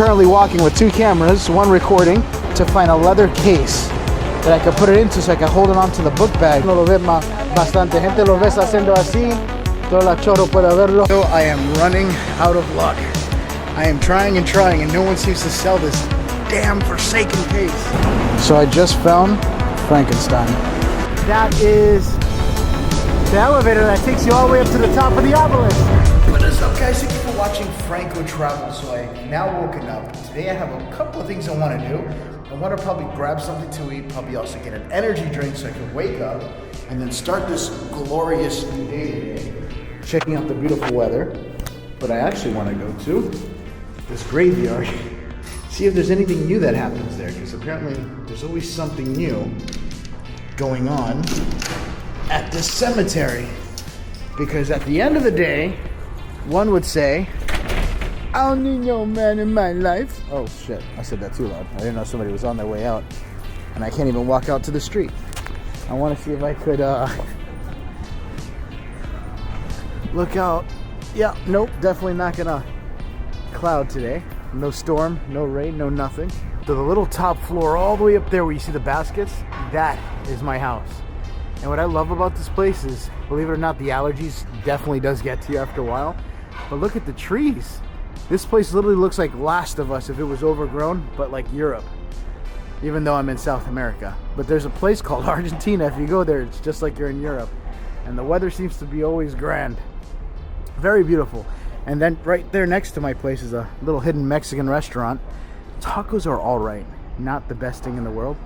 currently walking with two cameras, one recording, to find a leather case that I could put it into so I can hold it onto the book bag. No lo ve bastante gente lo ves haciendo así. Toda la chorro puede verlo. So I am running out of luck. I am trying and trying and no one seems to sell this damn forsaken case. So I just found Frankenstein. That is the elevator that takes you all the way up to the top of the Obelisk. What is up, guys? Thank you for watching Franco Travel. So I now woken up. Today I have a couple of things I want to do. I want to probably grab something to eat, probably also get an energy drink so I can wake up and then start this glorious new day today. Checking out the beautiful weather. But I actually want to go to this graveyard. See if there's anything new that happens there, because apparently there's always something new going on at this cemetery. Because at the end of the day, one would say, I don't need no man in my life. Oh shit, I said that too loud. I didn't know somebody was on their way out. And I can't even walk out to the street. I want to see if I could look out. Yeah, nope, definitely not gonna cloud today. No storm, no rain, no nothing. So the little top floor all the way up there where you see the baskets, that is my house. And what I love about this place is, believe it or not, the allergies definitely does get to you after a while. But look at the trees. This place literally looks like Last of Us if it was overgrown, but like Europe. Even though I'm in South America. But there's a place called Argentina. If you go there, it's just like you're in Europe. And the weather seems to be always grand. Very beautiful. And then right there next to my place is a little hidden Mexican restaurant. Tacos are all right. Not the best thing in the world,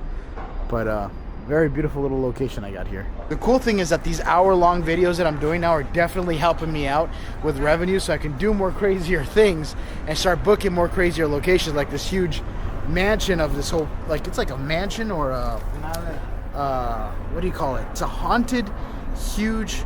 but very beautiful little location I got here. The cool thing is that these hour-long videos that I'm doing now are definitely helping me out with revenue, so I can do more crazier things and start booking more crazier locations, like this huge mansion of this whole, like it's like a mansion or a, what do you call it? It's a haunted, huge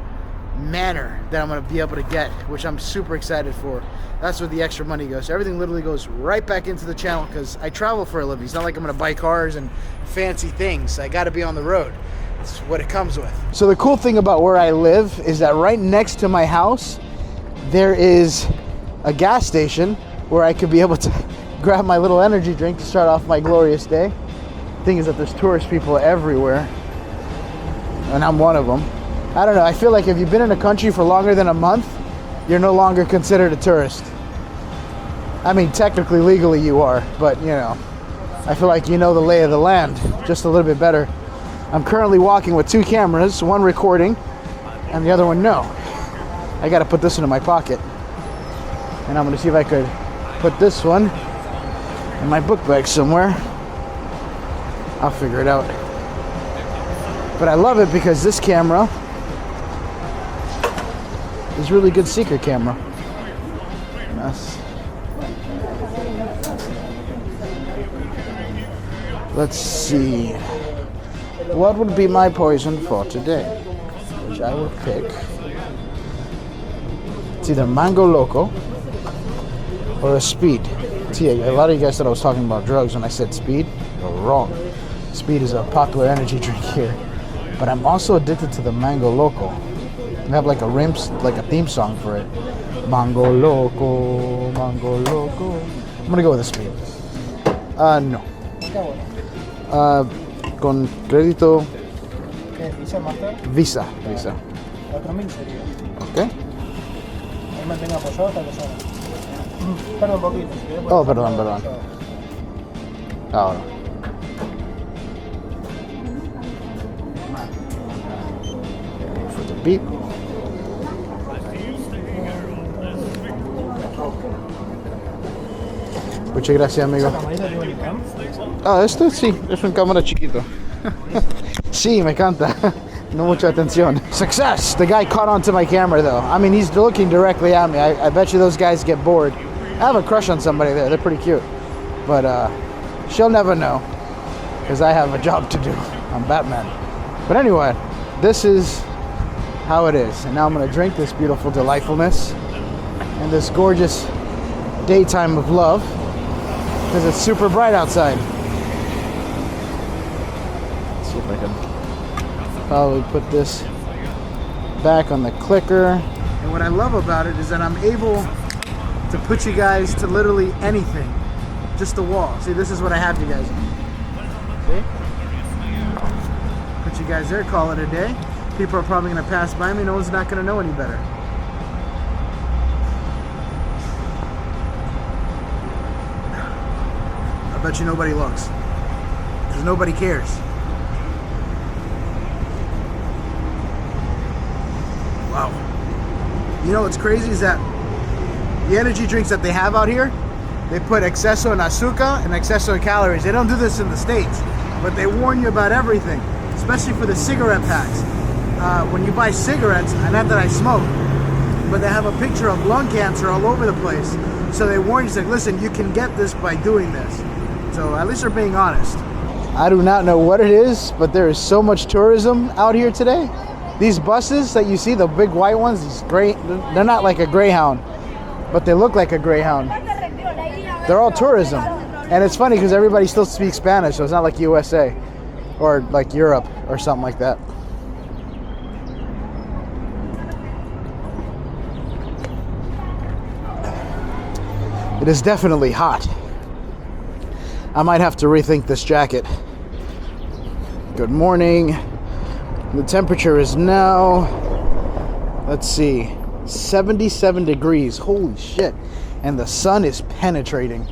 manor that I'm going to be able to get, which I'm super excited for. That's where the extra money goes. So everything literally goes right back into the channel because I travel for a living. It's not like I'm going to buy cars and fancy things. I got to be on the road. It's what it comes with. So the cool thing about where I live is that right next to my house there is a gas station where I could be able to grab my little energy drink to start off my glorious day. The thing is that there's tourist people everywhere and I'm one of them. I don't know, I feel like if you've been in a country for longer than a month, you're no longer considered a tourist. I mean, technically, legally you are, but you know, I feel like you know the lay of the land just a little bit better. I'm currently walking with two cameras, one recording, and the other one no. I gotta put this into my pocket. And I'm gonna see if I could put this one in my book bag somewhere. I'll figure it out. But I love it because this camera is really good secret camera. Let's see. What would be my poison for today? Which I will pick. It's either Mango Loco or a Speed. See, a lot of you guys thought I was talking about drugs when I said Speed. You're wrong. Speed is a popular energy drink here. But I'm also addicted to the Mango Loco. I have like a theme song for it. Mango Loco, Mango Loco. I'm gonna go with a Speed. No. Con crédito. Visa Master. Visa. 4.000 sería. Ok. Ahí mantenga apoyado hasta que salga. Perdón un poquito. Si querés, Oh, perdón. Ahora. For the beep. Muchas gracias, amigo. Ah, este sí, es un cámara chiquito. Sí, me encanta. No mucha atención. Success! The guy caught onto my camera though. I mean, he's looking directly at me. I bet you those guys get bored. I have a crush on somebody there. They're pretty cute. But she'll never know. Because I have a job to do. I'm Batman. But anyway, this is how it is. And now I'm going to drink this beautiful delightfulness. And this gorgeous daytime of love. Because it's super bright outside. Let's see if I can probably put this back on the clicker. And what I love about it is that I'm able to put you guys to literally anything. just the wall. See, this is what I have you guys. See? Put you guys there, call it a day. People are probably going to pass by me. No one's not going to know any better. I bet you nobody looks. Because nobody cares. Wow. You know what's crazy is that the energy drinks that they have out here, they put exceso en azúcar and exceso en calories. They don't do this in the States, but they warn you about everything, especially for the cigarette packs. When you buy cigarettes, and not that I smoke, but they have a picture of lung cancer all over the place. So they warn you, like, listen, you can get this by doing this. So at least they're being honest. I do not know what it is, but there is so much tourism out here today. These buses that you see, the big white ones, these gray, they're not like a Greyhound, but they look like a Greyhound. They're all tourism. And it's funny because everybody still speaks Spanish, so it's not like USA or like Europe or something like that. It is definitely hot. I might have to rethink this jacket. Good morning. The temperature is now, let's see, 77 degrees. Holy shit. And the sun is penetrating.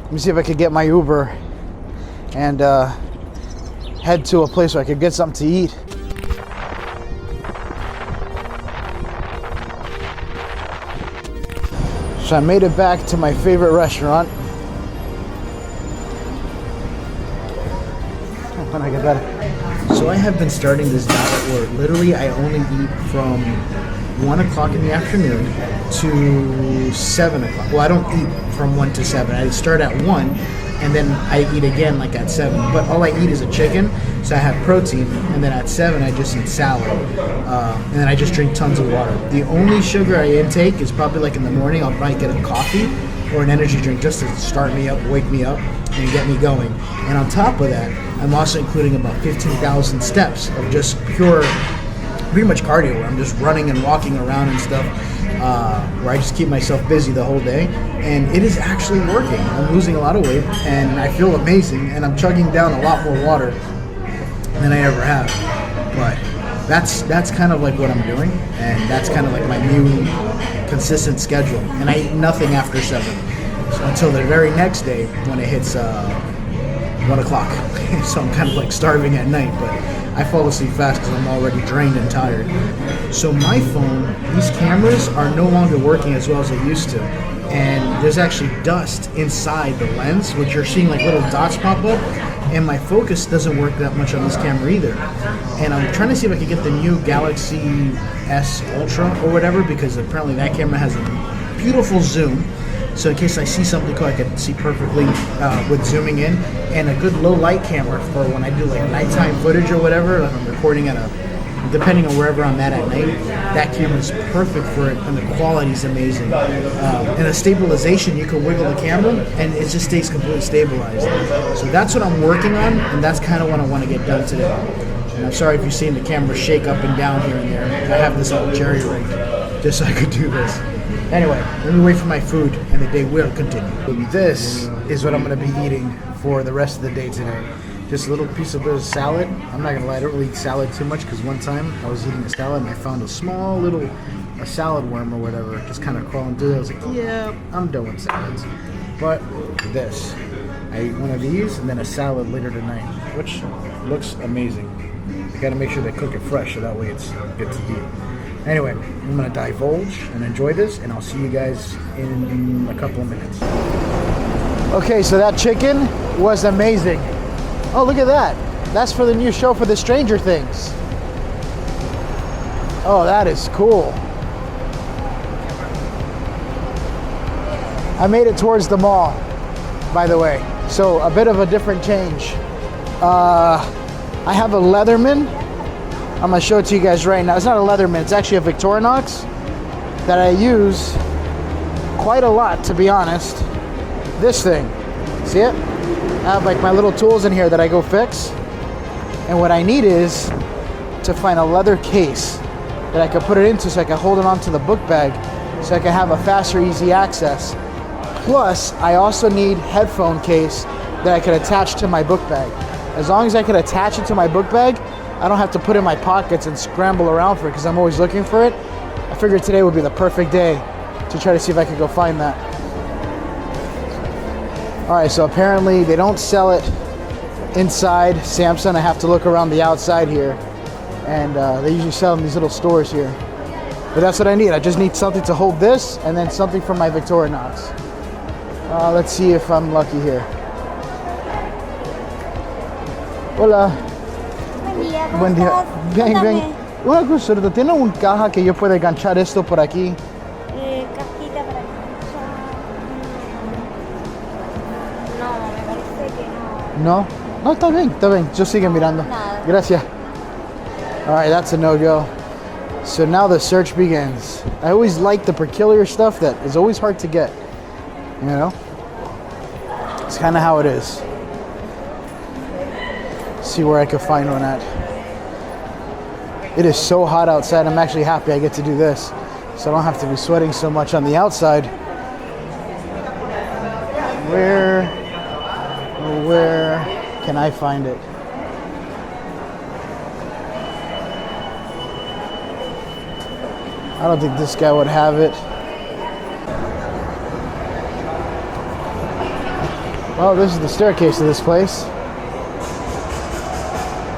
Let me see if I could get my Uber and head to a place where I could get something to eat. So I made it back to my favorite restaurant. When I get that. So I have been starting this diet where literally I only eat from 1 o'clock in the afternoon to 7 o'clock. Well, I don't eat from 1 to 7. I start at 1 and then I eat again like at 7. But all I eat is a chicken, so I have protein. And then at 7 I just eat salad. And then I just drink tons of water. The only sugar I intake is probably like in the morning I'll probably get a coffee or an energy drink just to start me up, wake me up, and get me going. And on top of that, I'm also including about 15,000 steps of just pure, pretty much cardio, where I'm just running and walking around and stuff, where I just keep myself busy the whole day. And it is actually working. I'm losing a lot of weight, and I feel amazing, and I'm chugging down a lot more water than I ever have. But that's kind of like what I'm doing, and that's kind of like my new consistent schedule. And I eat nothing after 7. Until the very next day when it hits 1 o'clock. So I'm kind of like starving at night, but I fall asleep fast because I'm already drained and tired. So my phone, these cameras are no longer working as well as they used to. And there's actually dust inside the lens, which you're seeing like little dots pop up. And my focus doesn't work that much on this camera either. And I'm trying to see if I can get the new Galaxy S Ultra or whatever, because apparently that camera has a beautiful zoom. So in case I see something cool, I can see perfectly with zooming in, and a good low light camera for when I do like nighttime footage or whatever. Like I'm recording at depending on wherever I'm at night, that camera is perfect for it, and the quality is amazing. And the stabilization, you can wiggle the camera, and it just stays completely stabilized. So that's what I'm working on, and that's kind of what I want to get done today. And I'm sorry if you've seen the camera shake up and down here and there. I have this little jerry rig just so I could do this. Anyway, let me wait for my food, and the day will continue. This is what I'm going to be eating for the rest of the day today. Just a little piece of salad. I'm not going to lie, I don't really eat salad too much, because one time I was eating a salad and I found a small little salad worm or whatever just kind of crawling through it. I was like, yeah, I'm done with salads. But this, I eat one of these and then a salad later tonight, which looks amazing. I got to make sure they cook it fresh so that way it's good to eat. Anyway, I'm going to divulge and enjoy this, and I'll see you guys in a couple of minutes. Okay, so that chicken was amazing. Oh, look at that. That's for the new show for the Stranger Things. Oh, that is cool. I made it towards the mall, by the way. So a bit of a different change. I have a Leatherman. I'm gonna show it to you guys right now. It's not a Leatherman, it's actually a Victorinox that I use quite a lot, to be honest. This thing, see it? I have like my little tools in here that I go fix. And what I need is to find a leather case that I can put it into so I can hold it onto the book bag so I can have a faster, easy access. Plus, I also need headphone case that I could attach to my book bag. As long as I could attach it to my book bag, I don't have to put it in my pockets and scramble around for it because I'm always looking for it. I figured today would be the perfect day to try to see if I could go find that. All right, so apparently they don't sell it inside Samsung. I have to look around the outside here, and they usually sell in these little stores here. But that's what I need. I just need something to hold this and then something for my Victorinox. Let's see if I'm lucky here. Hola. Buen día, ¿cómo Buen día. estás? Bien, Cuéntame. bien. Una consulta, ¿tiene una caja que yo pueda enganchar esto por aquí? Cajita para enganchar. No, me parece que no. No? No, está bien, está bien. Yo sigue mirando. Nada. Gracias. All right, that's a no-go. So now the search begins. I always like the peculiar stuff that is always hard to get. You know? It's kind of how it is. See where I can find one at. It is so hot outside. I'm actually happy I get to do this, so I don't have to be sweating so much on the outside. Where can I find it? I don't think this guy would have it. Well, this is the staircase to this place.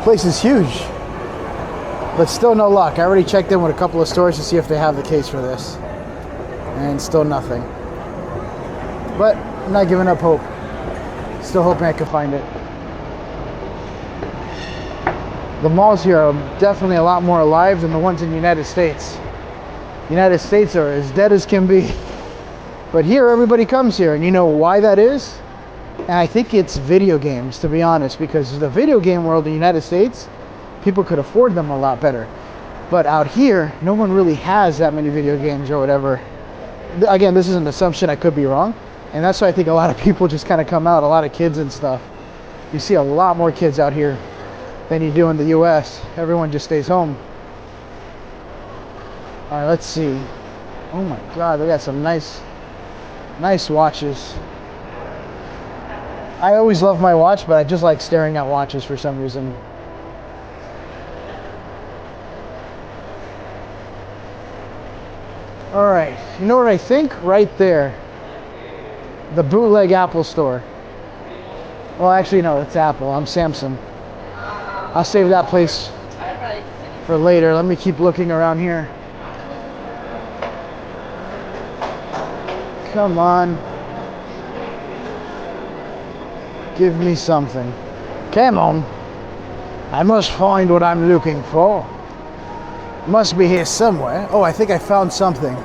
Place is huge, but still no luck. I already checked in with a couple of stores to see if they have the case for this, and still nothing. But I'm not giving up hope. Still hoping I can find it. The malls here are definitely a lot more alive than the ones in the United States. United States are as dead as can be. But here, everybody comes here, and you know why that is? And I think it's video games, to be honest, because the video game world in the United States, people could afford them a lot better. But out here, no one really has that many video games or whatever. Again, this is an assumption, I could be wrong. And that's why I think a lot of people just kind of come out, a lot of kids and stuff. You see a lot more kids out here than you do in the US. Everyone just stays home. All right, let's see. Oh my God, they got some nice watches. I always love my watch, but I just like staring at watches for some reason. All right, you know what I think? Right there. The bootleg Apple store. Well, actually, no, it's Apple. I'm Samsung. I'll save that place for later. Let me keep looking around here. Come on. Give me something. Come on. I must find what I'm looking for. Must be here somewhere. Oh, I think I found something.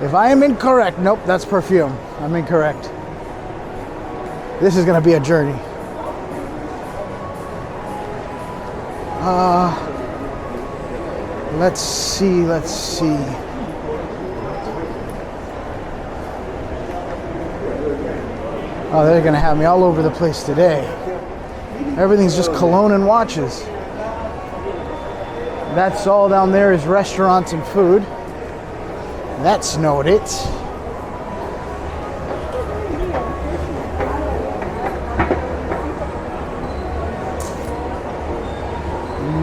If I am incorrect, nope, that's perfume. I'm incorrect. This is gonna be a journey. Let's see. Oh, they're gonna have me all over the place today. Everything's just cologne and watches. That's all down there is restaurants and food. That's not it.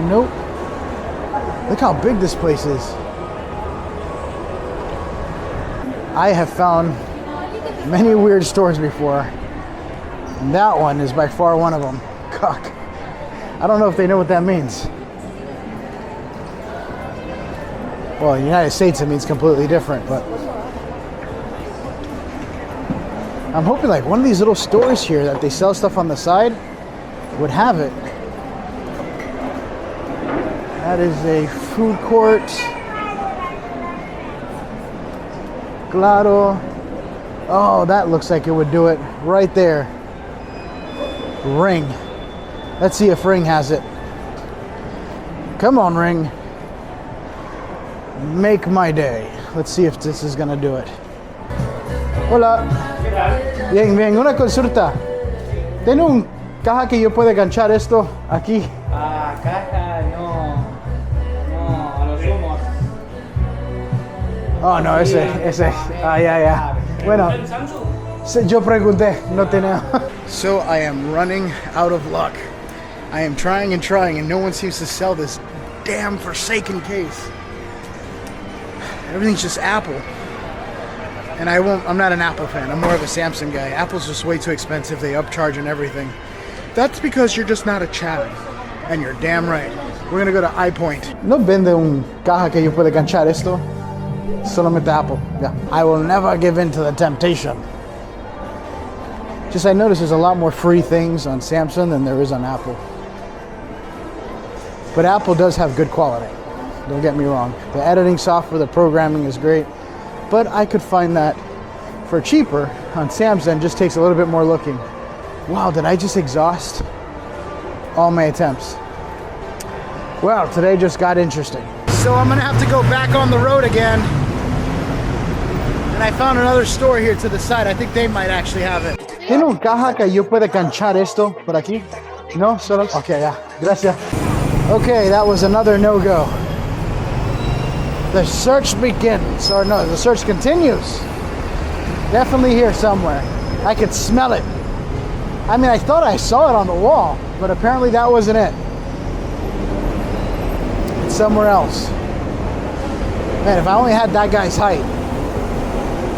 Nope. Look how big this place is. I have found many weird stores before. And that one is by far one of them. Cock. I don't know if they know what that means. Well, in the United States it means completely different, but I'm hoping like one of these little stores here that they sell stuff on the side would have it. That is a food court. Claro. Oh, that looks like it would do it right there. Ring. Let's see if Ring has it. Come on, Ring. Make my day. Let's see if this is gonna do it. Hola. Bien, bien. Una consulta. ¿Tiene un caja que yo pueda enganchar esto aquí? Caja no, a los humos. Oh, no, ese. Ah, ya. Bueno, yo pregunté, no tenía. So I am running out of luck. I am trying and no one seems to sell this damn forsaken case. Everything's just Apple. And I'm not an Apple fan. I'm more of a Samsung guy. Apple's just way too expensive. They upcharge and everything. That's because you're just not a Chad. And you're damn right. We're gonna go to iPoint. No vende un caja que yo pueda ganchar esto. Solamente Apple. Yeah. I will never give in to the temptation. Just I noticed there's a lot more free things on Samsung than there is on Apple. But Apple does have good quality. Don't get me wrong. The editing software, the programming is great. But I could find that for cheaper on Samsung. Just takes a little bit more looking. Wow, did I just exhaust all my attempts? Well, today just got interesting. So I'm gonna have to go back on the road again. And I found another store here to the side. I think they might actually have it. ¿Tiene un caja que yo pueda canchar esto por aquí? No, solo. Okay, yeah. Gracias. Okay, that was another no-go. The search begins, or no, the search continues. Definitely here somewhere. I could smell it. I mean, I thought I saw it on the wall, but apparently that wasn't it. It's somewhere else. Man, if I only had that guy's height,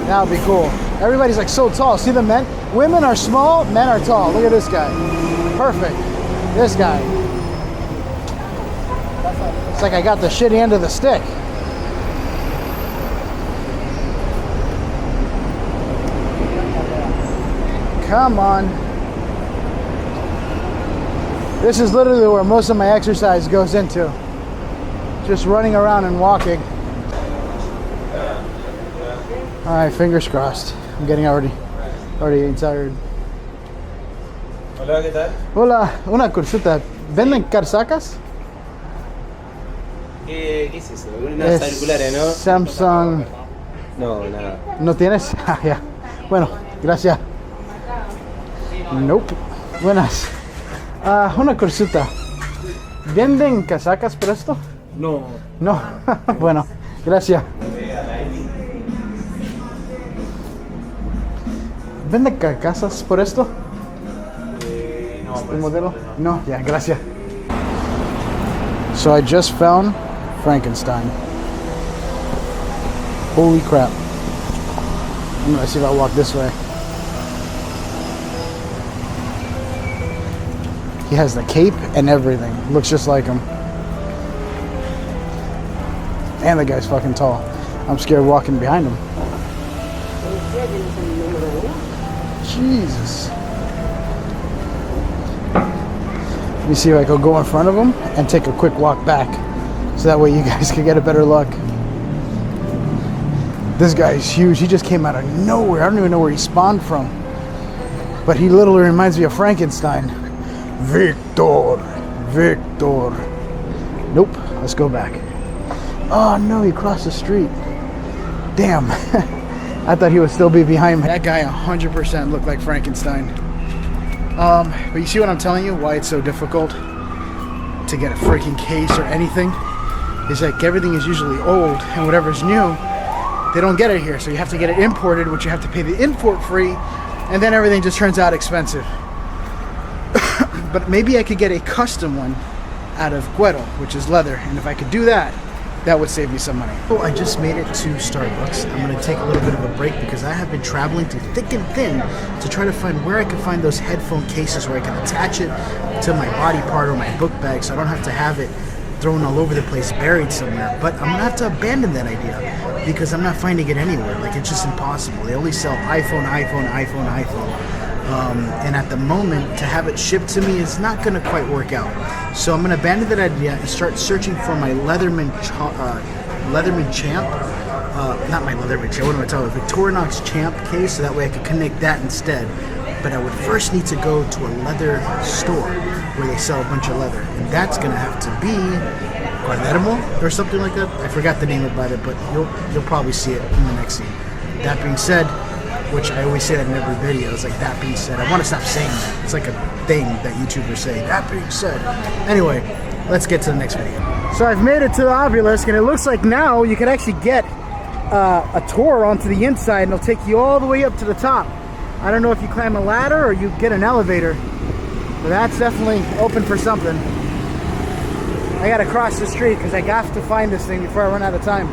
that would be cool. Everybody's like so tall. See the men? Women are small, men are tall. Look at this guy. Perfect. This guy. It's like I got the shitty end of the stick. Come on. This is literally where most of my exercise goes into. Just running around and walking. All right, fingers crossed. I'm getting already tired. Hola, ¿qué tal? Hola, una consulta. ¿Venden casacas? ¿Qué es eso? Unas circulares, ¿no? Samsung. No, nada. ¿No tienes? Ah, ya. Bueno, gracias. Nope. Buenas. Una consulta. ¿Venden casacas por esto? No. No. Bueno, gracias. ¿Venden carcasas por esto? No, ¿Este modelo? No, ya, gracias. So I just found Frankenstein. Holy crap. I'm gonna see if I walk this way. He has the cape and everything. Looks just like him. And the guy's fucking tall. I'm scared walking behind him. Jesus. Let me see if I can go in front of him and take a quick walk back. So that way you guys can get a better look. This guy is huge. He just came out of nowhere. I don't even know where he spawned from. But he literally reminds me of Frankenstein. Victor. Nope. Let's go back. Oh no, he crossed the street. Damn. I thought he would still be behind me. That guy 100% looked like Frankenstein. But you see what I'm telling you? Why it's so difficult to get a freaking case or anything? Is like everything is usually old, and whatever's new, they don't get it here. So you have to get it imported, which you have to pay the import fee, and then everything just turns out expensive. But maybe I could get a custom one out of cuero, which is leather, and if I could do that, that would save me some money. So I just made it to Starbucks. I'm gonna take a little bit of a break because I have been traveling through thick and thin to try to find where I can find those headphone cases where I can attach it to my body part or my book bag so I don't have to have it thrown all over the place, buried somewhere. But I'm gonna have to abandon that idea because I'm not finding it anywhere. Like, it's just impossible. They only sell iPhone. And at the moment, to have it shipped to me is not going to quite work out. So I'm going to abandon that idea and start searching for my Leatherman Champ. Not my Leatherman Champ, what am I talking about? Victorinox Champ case, so that way I could connect that instead. But I would first need to go to a leather store where they sell a bunch of leather. And that's going to have to be Guardermo or something like that. I forgot the name about it, but you'll probably see it in the next scene. That being said, which I always say that in every video, it's like, that being said. I want to stop saying that. It's like a thing that YouTubers say, that being said. Anyway, let's get to the next video. So I've made it to the Obelisk, and it looks like now you can actually get a tour onto the inside, and it'll take you all the way up to the top. I don't know if you climb a ladder or you get an elevator, but that's definitely open for something. I gotta cross the street because I have to find this thing before I run out of time.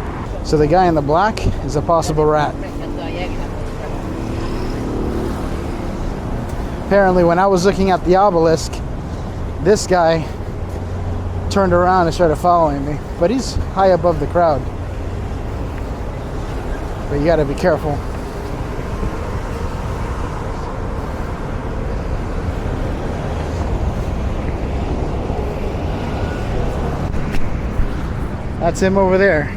So the guy in the black is a possible rat. Apparently when I was looking at the obelisk, this guy turned around and started following me, but he's high above the crowd. But you gotta be careful. That's him over there.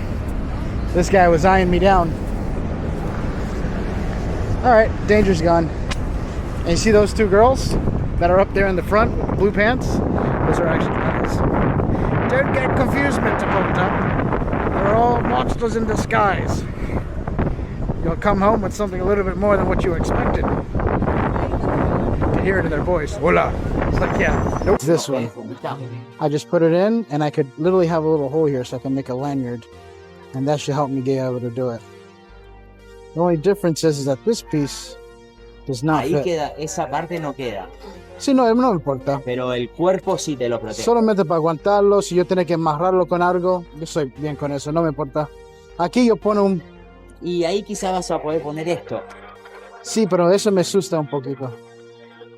This guy was eyeing me down. All right, danger's gone. And you see those two girls that are up there in the front, blue pants? Those are Argentinians. Don't get confused, Mr. Poncho. They're all monsters in disguise. You'll come home with something a little bit more than what you expected. You can hear it in their voice. Hola. It's like, yeah, nope. This one. I just put it in, and I could literally have a little hole here so I can make a lanyard. And that should help me get able to do it. The only difference is that this piece does not Ahí fit. queda, esa parte no queda. Sí, no me importa. Pero el cuerpo sí te lo protege. Solamente para aguantarlo, si yo tengo que amarrarlo con algo, yo soy bien con eso, no me importa. Aquí yo pongo un... Y ahí quizás vas a poder poner esto. Sí, pero eso me asusta un poquito.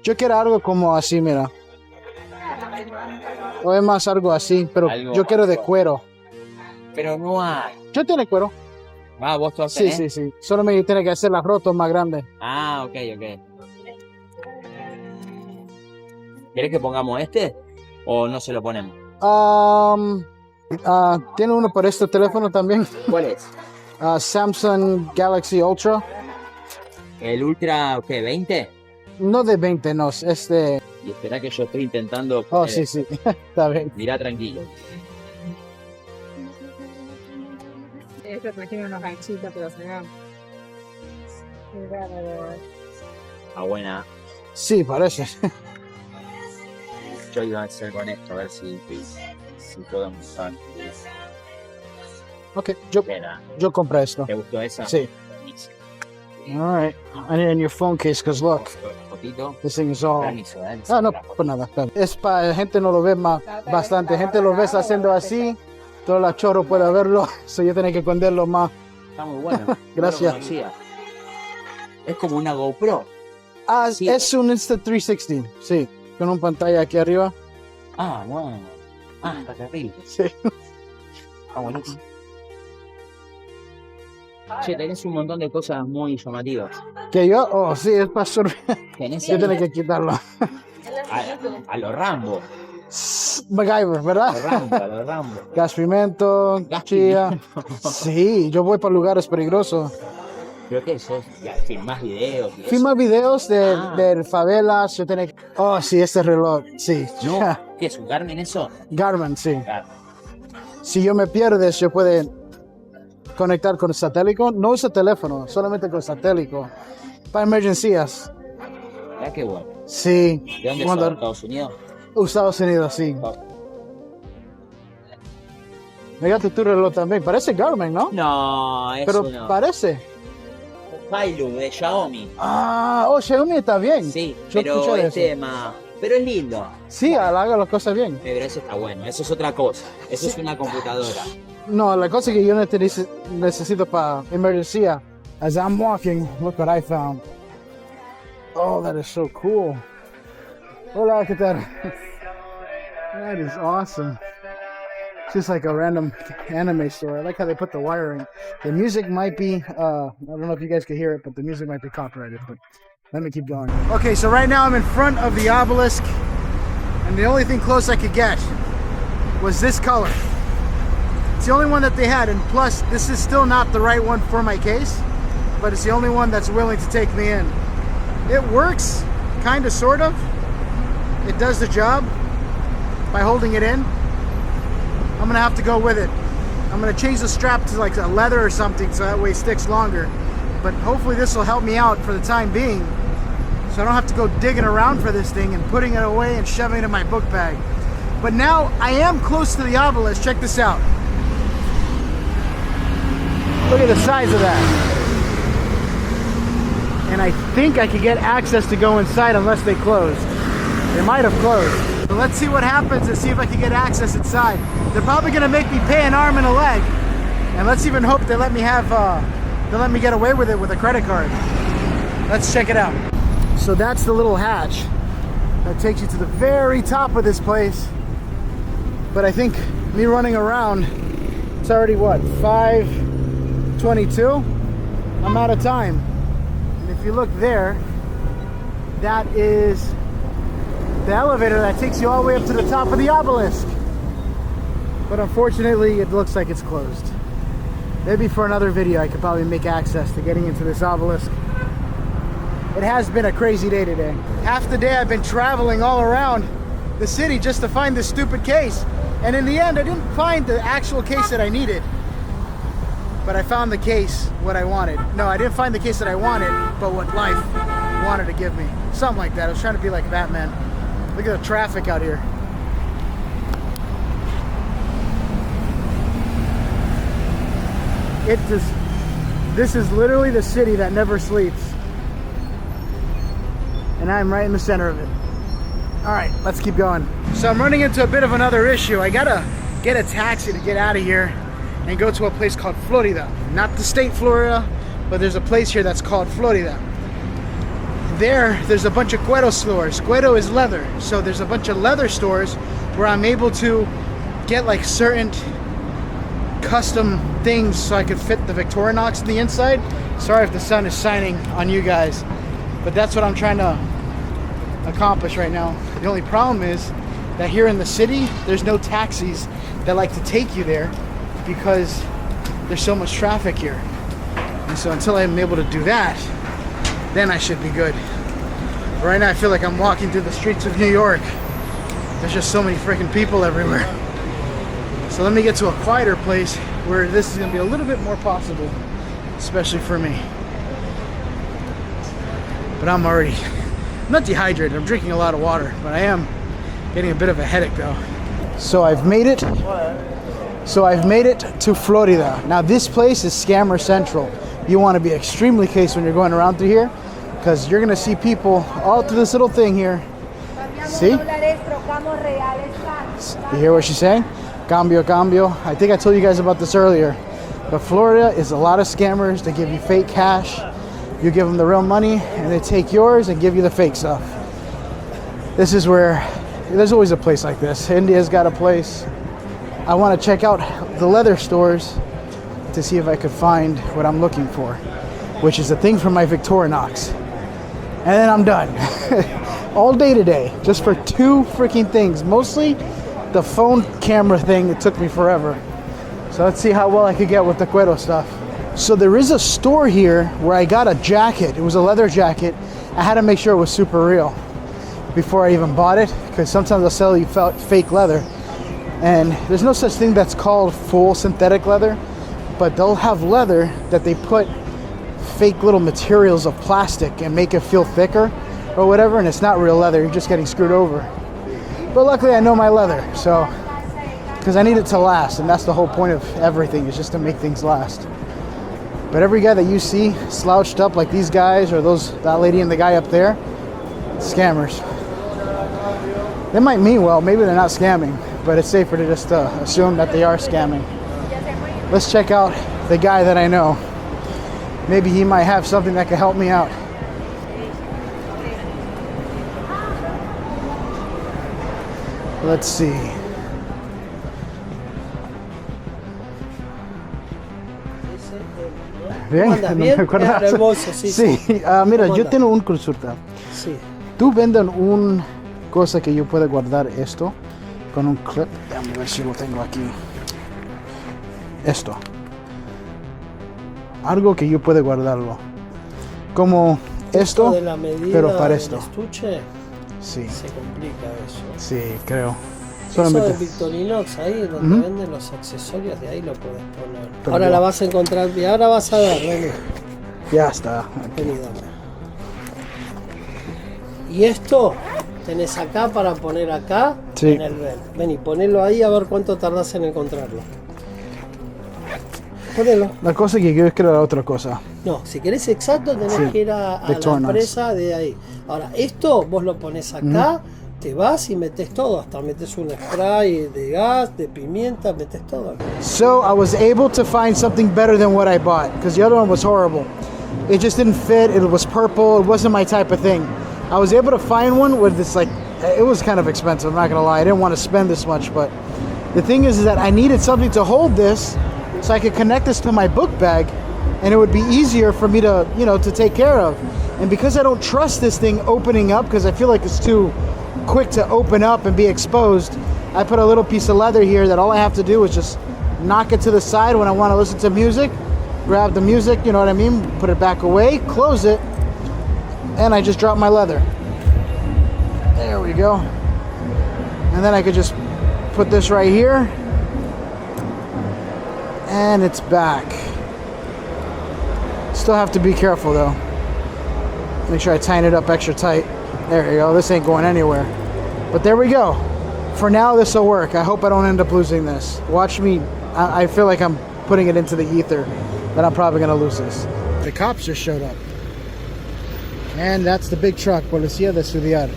Yo quiero algo como así, mira. O es más algo así, pero Algo yo quiero de cuero. Pero no hay. Yo tengo cuero. Ah, vos todo Sí, sí, sí. Solo me tiene que hacer las rotos más grandes. Ah, ok, ok. ¿Querés que pongamos este? ¿O no se lo ponemos? ¿Tiene uno por este teléfono también? ¿Cuál es? Samsung Galaxy Ultra. ¿El Ultra, qué, 20? No de 20, no, es de... Y espera que yo estoy intentando... Oh, sí, sí, está bien. Mirá tranquilo. Este trajimos unos ganchitos, pero se van. Ah, buena. Sí, parece. Yo iba a hacer con esto, a ver si podemos usar. Ok, Espera, yo compré esto. ¿te gustó esa? Sí. All right. I need it in your phone case, because look, Fotito. this thing is all... Permiso, ¿eh? Ah, no, pues nada. Es para gente no lo ve más, bastante. Gente lo ves haciendo así, toda la chorro puede verlo, so yo tengo que esconderlo más. Está muy bueno. Gracias. No lo conocía. Es como una GoPro. Ah, Sí. es un Insta360, sí, con una pantalla aquí arriba. Ah, bueno. Ah, está terrible. Sí. Está buenísimo. Che, tenés un montón de cosas muy llamativas. Que yo, oh, sí, es para absorber. Tenés Yo tengo que quitarlo. a los Rambo. MacGyver, ¿verdad? A los Rambo. Gas pimiento, Gas chía. Sí, yo voy para lugares peligrosos. Creo que eso ya filmás videos. Y eso. Filma videos de favelas, yo tengo que... Oh, sí, este reloj, sí. No, ¿qué es un Garmin eso? Garmin, sí. Garmin. Si yo me pierdes, yo puedo conectar con satélite. No usa teléfono, solamente con satélite. Para emergencias. Mirá qué bueno. Sí. ¿De dónde Cuando- son? ¿Estados Unidos? Estados Unidos, sí. Oh. Mira tu reloj también. Parece Garmin, ¿no? No, eso Pero no. parece. Hilux de Xiaomi. Ah, oh, Xiaomi está bien. Sí, Yo pero escuché de este eso. más. Pero es lindo. Sí, haga las cosas bien. Pero eso está bueno. Eso es otra cosa. Eso es una computadora. No, la cosa que yo necesito para emergencia. As I'm walking, look what I found. Oh, that is so cool. Hola, ¿qué tal? That is awesome. It's just like a random anime store. I like how they put the wiring. The music might be, I don't know if you guys can hear it, but the music might be copyrighted, but let me keep going. Okay, so right now I'm in front of the obelisk, and the only thing close I could get was this color. It's the only one that they had, and plus, this is still not the right one for my case, but it's the only one that's willing to take me in. It works, kind of, sort of. It does the job by holding it in. I'm gonna have to go with it. I'm gonna change the strap to like a leather or something so that way it sticks longer. But hopefully this will help me out for the time being, so I don't have to go digging around for this thing and putting it away and shoving it in my book bag. But now I am close to the obelisk. Check this out. Look at the size of that. And I think I could get access to go inside unless they closed. They might have closed. But let's see what happens and see if I can get access inside. They're probably gonna make me pay an arm and a leg. And let's even hope they let me have, they let me get away with it with a credit card. Let's check it out. So that's the little hatch that takes you to the very top of this place. But I think me running around, it's already what, 5:22? I'm out of time. And if you look there, that is the elevator that takes you all the way up to the top of the Obelisk. But unfortunately, it looks like it's closed. Maybe for another video, I could probably make access to getting into this obelisk. It has been a crazy day today. Half the day I've been traveling all around the city just to find this stupid case. And in the end, I didn't find the actual case that I needed. But I found the case, what I wanted. No, I didn't find the case that I wanted, but what life wanted to give me. Something like that. I was trying to be like Batman. Look at the traffic out here. This is literally the city that never sleeps. And I'm right in the center of it. All right, let's keep going. So I'm running into a bit of another issue. I gotta get a taxi to get out of here and go to a place called Florida. Not the state Florida, but there's a place here that's called Florida. There's a bunch of cuero stores. Cuero is leather. So there's a bunch of leather stores where I'm able to get like certain custom things so I could fit the Victorinox in the inside. Sorry if the sun is shining on you guys, but that's what I'm trying to accomplish right now. The only problem is that here in the city, there's no taxis that like to take you there because there's so much traffic here. And so until I'm able to do that, then I should be good. But right now I feel like I'm walking through the streets of New York. There's just so many freaking people everywhere. So let me get to a quieter place where this is gonna be a little bit more possible, especially for me. But I'm not dehydrated. I'm drinking a lot of water, but I am getting a bit of a headache though. So I've made it to Florida. Now this place is scammer central. You want to be extremely careful when you're going around through here because you're gonna see people all through this little thing here. See? You hear what she's saying? Cambio, cambio. I think I told you guys about this earlier. But Florida is a lot of scammers. They give you fake cash. You give them the real money and they take yours and give you the fake stuff. This is where, there's always a place like this. India's got a place. I want to check out the leather stores to see if I could find what I'm looking for, which is a thing for my Victorinox. And then I'm done. All day today, just for two freaking things. Mostly the phone camera thing, it took me forever. So let's see how well I could get with the cuero stuff. So there is a store here where I got a jacket. It was a leather jacket. I had to make sure it was super real before I even bought it, because sometimes they'll sell you fake leather. And there's no such thing that's called full synthetic leather, but they'll have leather that they put fake little materials of plastic and make it feel thicker or whatever, and it's not real leather. You're just getting screwed over. But luckily I know my leather, so, because I need it to last, and that's the whole point of everything, is just to make things last. But every guy that you see slouched up like these guys or that lady and the guy up there, scammers. They might mean well, maybe they're not scamming, but it's safer to just assume that they are scamming. Let's check out the guy that I know. Maybe he might have something that could help me out. Let's see. Bien, no me acuerdo. Hermoso, sí. Sí, mira, yo tengo un consulta. Sí. ¿Tú venden un cosa que yo pueda guardar esto con un clip? Déjame ver si lo tengo aquí. Esto. Algo que yo pueda guardarlo. Como esto, de la medida pero para del esto. estuche, Sí, se complica eso. sí, creo. Eso de Solamente. Victorinox, ahí donde venden los accesorios, de ahí lo puedes poner. Ahora la vas a encontrar, y ahora vas a ver, vení. Ya está. Vení, dame. Y esto tenés acá para poner acá, Sí. en el belt. Vení, ponelo ahí a ver cuánto tardás en encontrarlo. ponelo. La cosa que yo quiero era otra cosa. No, si querés exacto tenés Sí, que ir a la Victorinox. empresa de ahí. Ahora, esto vos lo pones acá, te vas y metes todo, hasta metes un spray de gas, de pimienta, metes todo. So I was able to find something better than what I bought because the other one was horrible. It just didn't fit. It was purple. It wasn't my type of thing. I was able to find one with this, like, it was kind of expensive, I'm not gonna lie. I didn't want to spend this much, but the thing is that I needed something to hold this so I could connect this to my book bag and it would be easier for me to, you know, to take care of. And because I don't trust this thing opening up because I feel like it's too quick to open up and be exposed, I put a little piece of leather here that all I have to do is just knock it to the side when I want to listen to music, grab the music, you know what I mean, put it back away, close it, and I just drop my leather. There we go. And then I could just put this right here and it's back. Still have to be careful though. Make sure I tighten it up extra tight. There you go. This ain't going anywhere. But there we go. For now, this will work. I hope I don't end up losing this. Watch me. I feel like I'm putting it into the ether, but I'm probably going to lose this. The cops just showed up. And that's the big truck. Policía de Ciudad.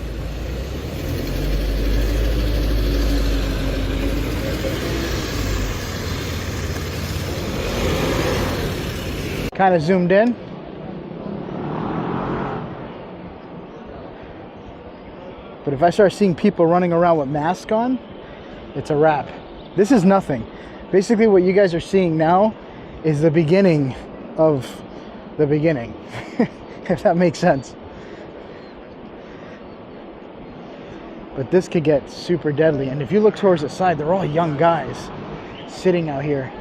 Kind of zoomed in. But if I start seeing people running around with masks on, it's a wrap. This is nothing. Basically what you guys are seeing now is the beginning of the beginning, if that makes sense. But this could get super deadly. And if you look towards the side, they're all young guys sitting out here,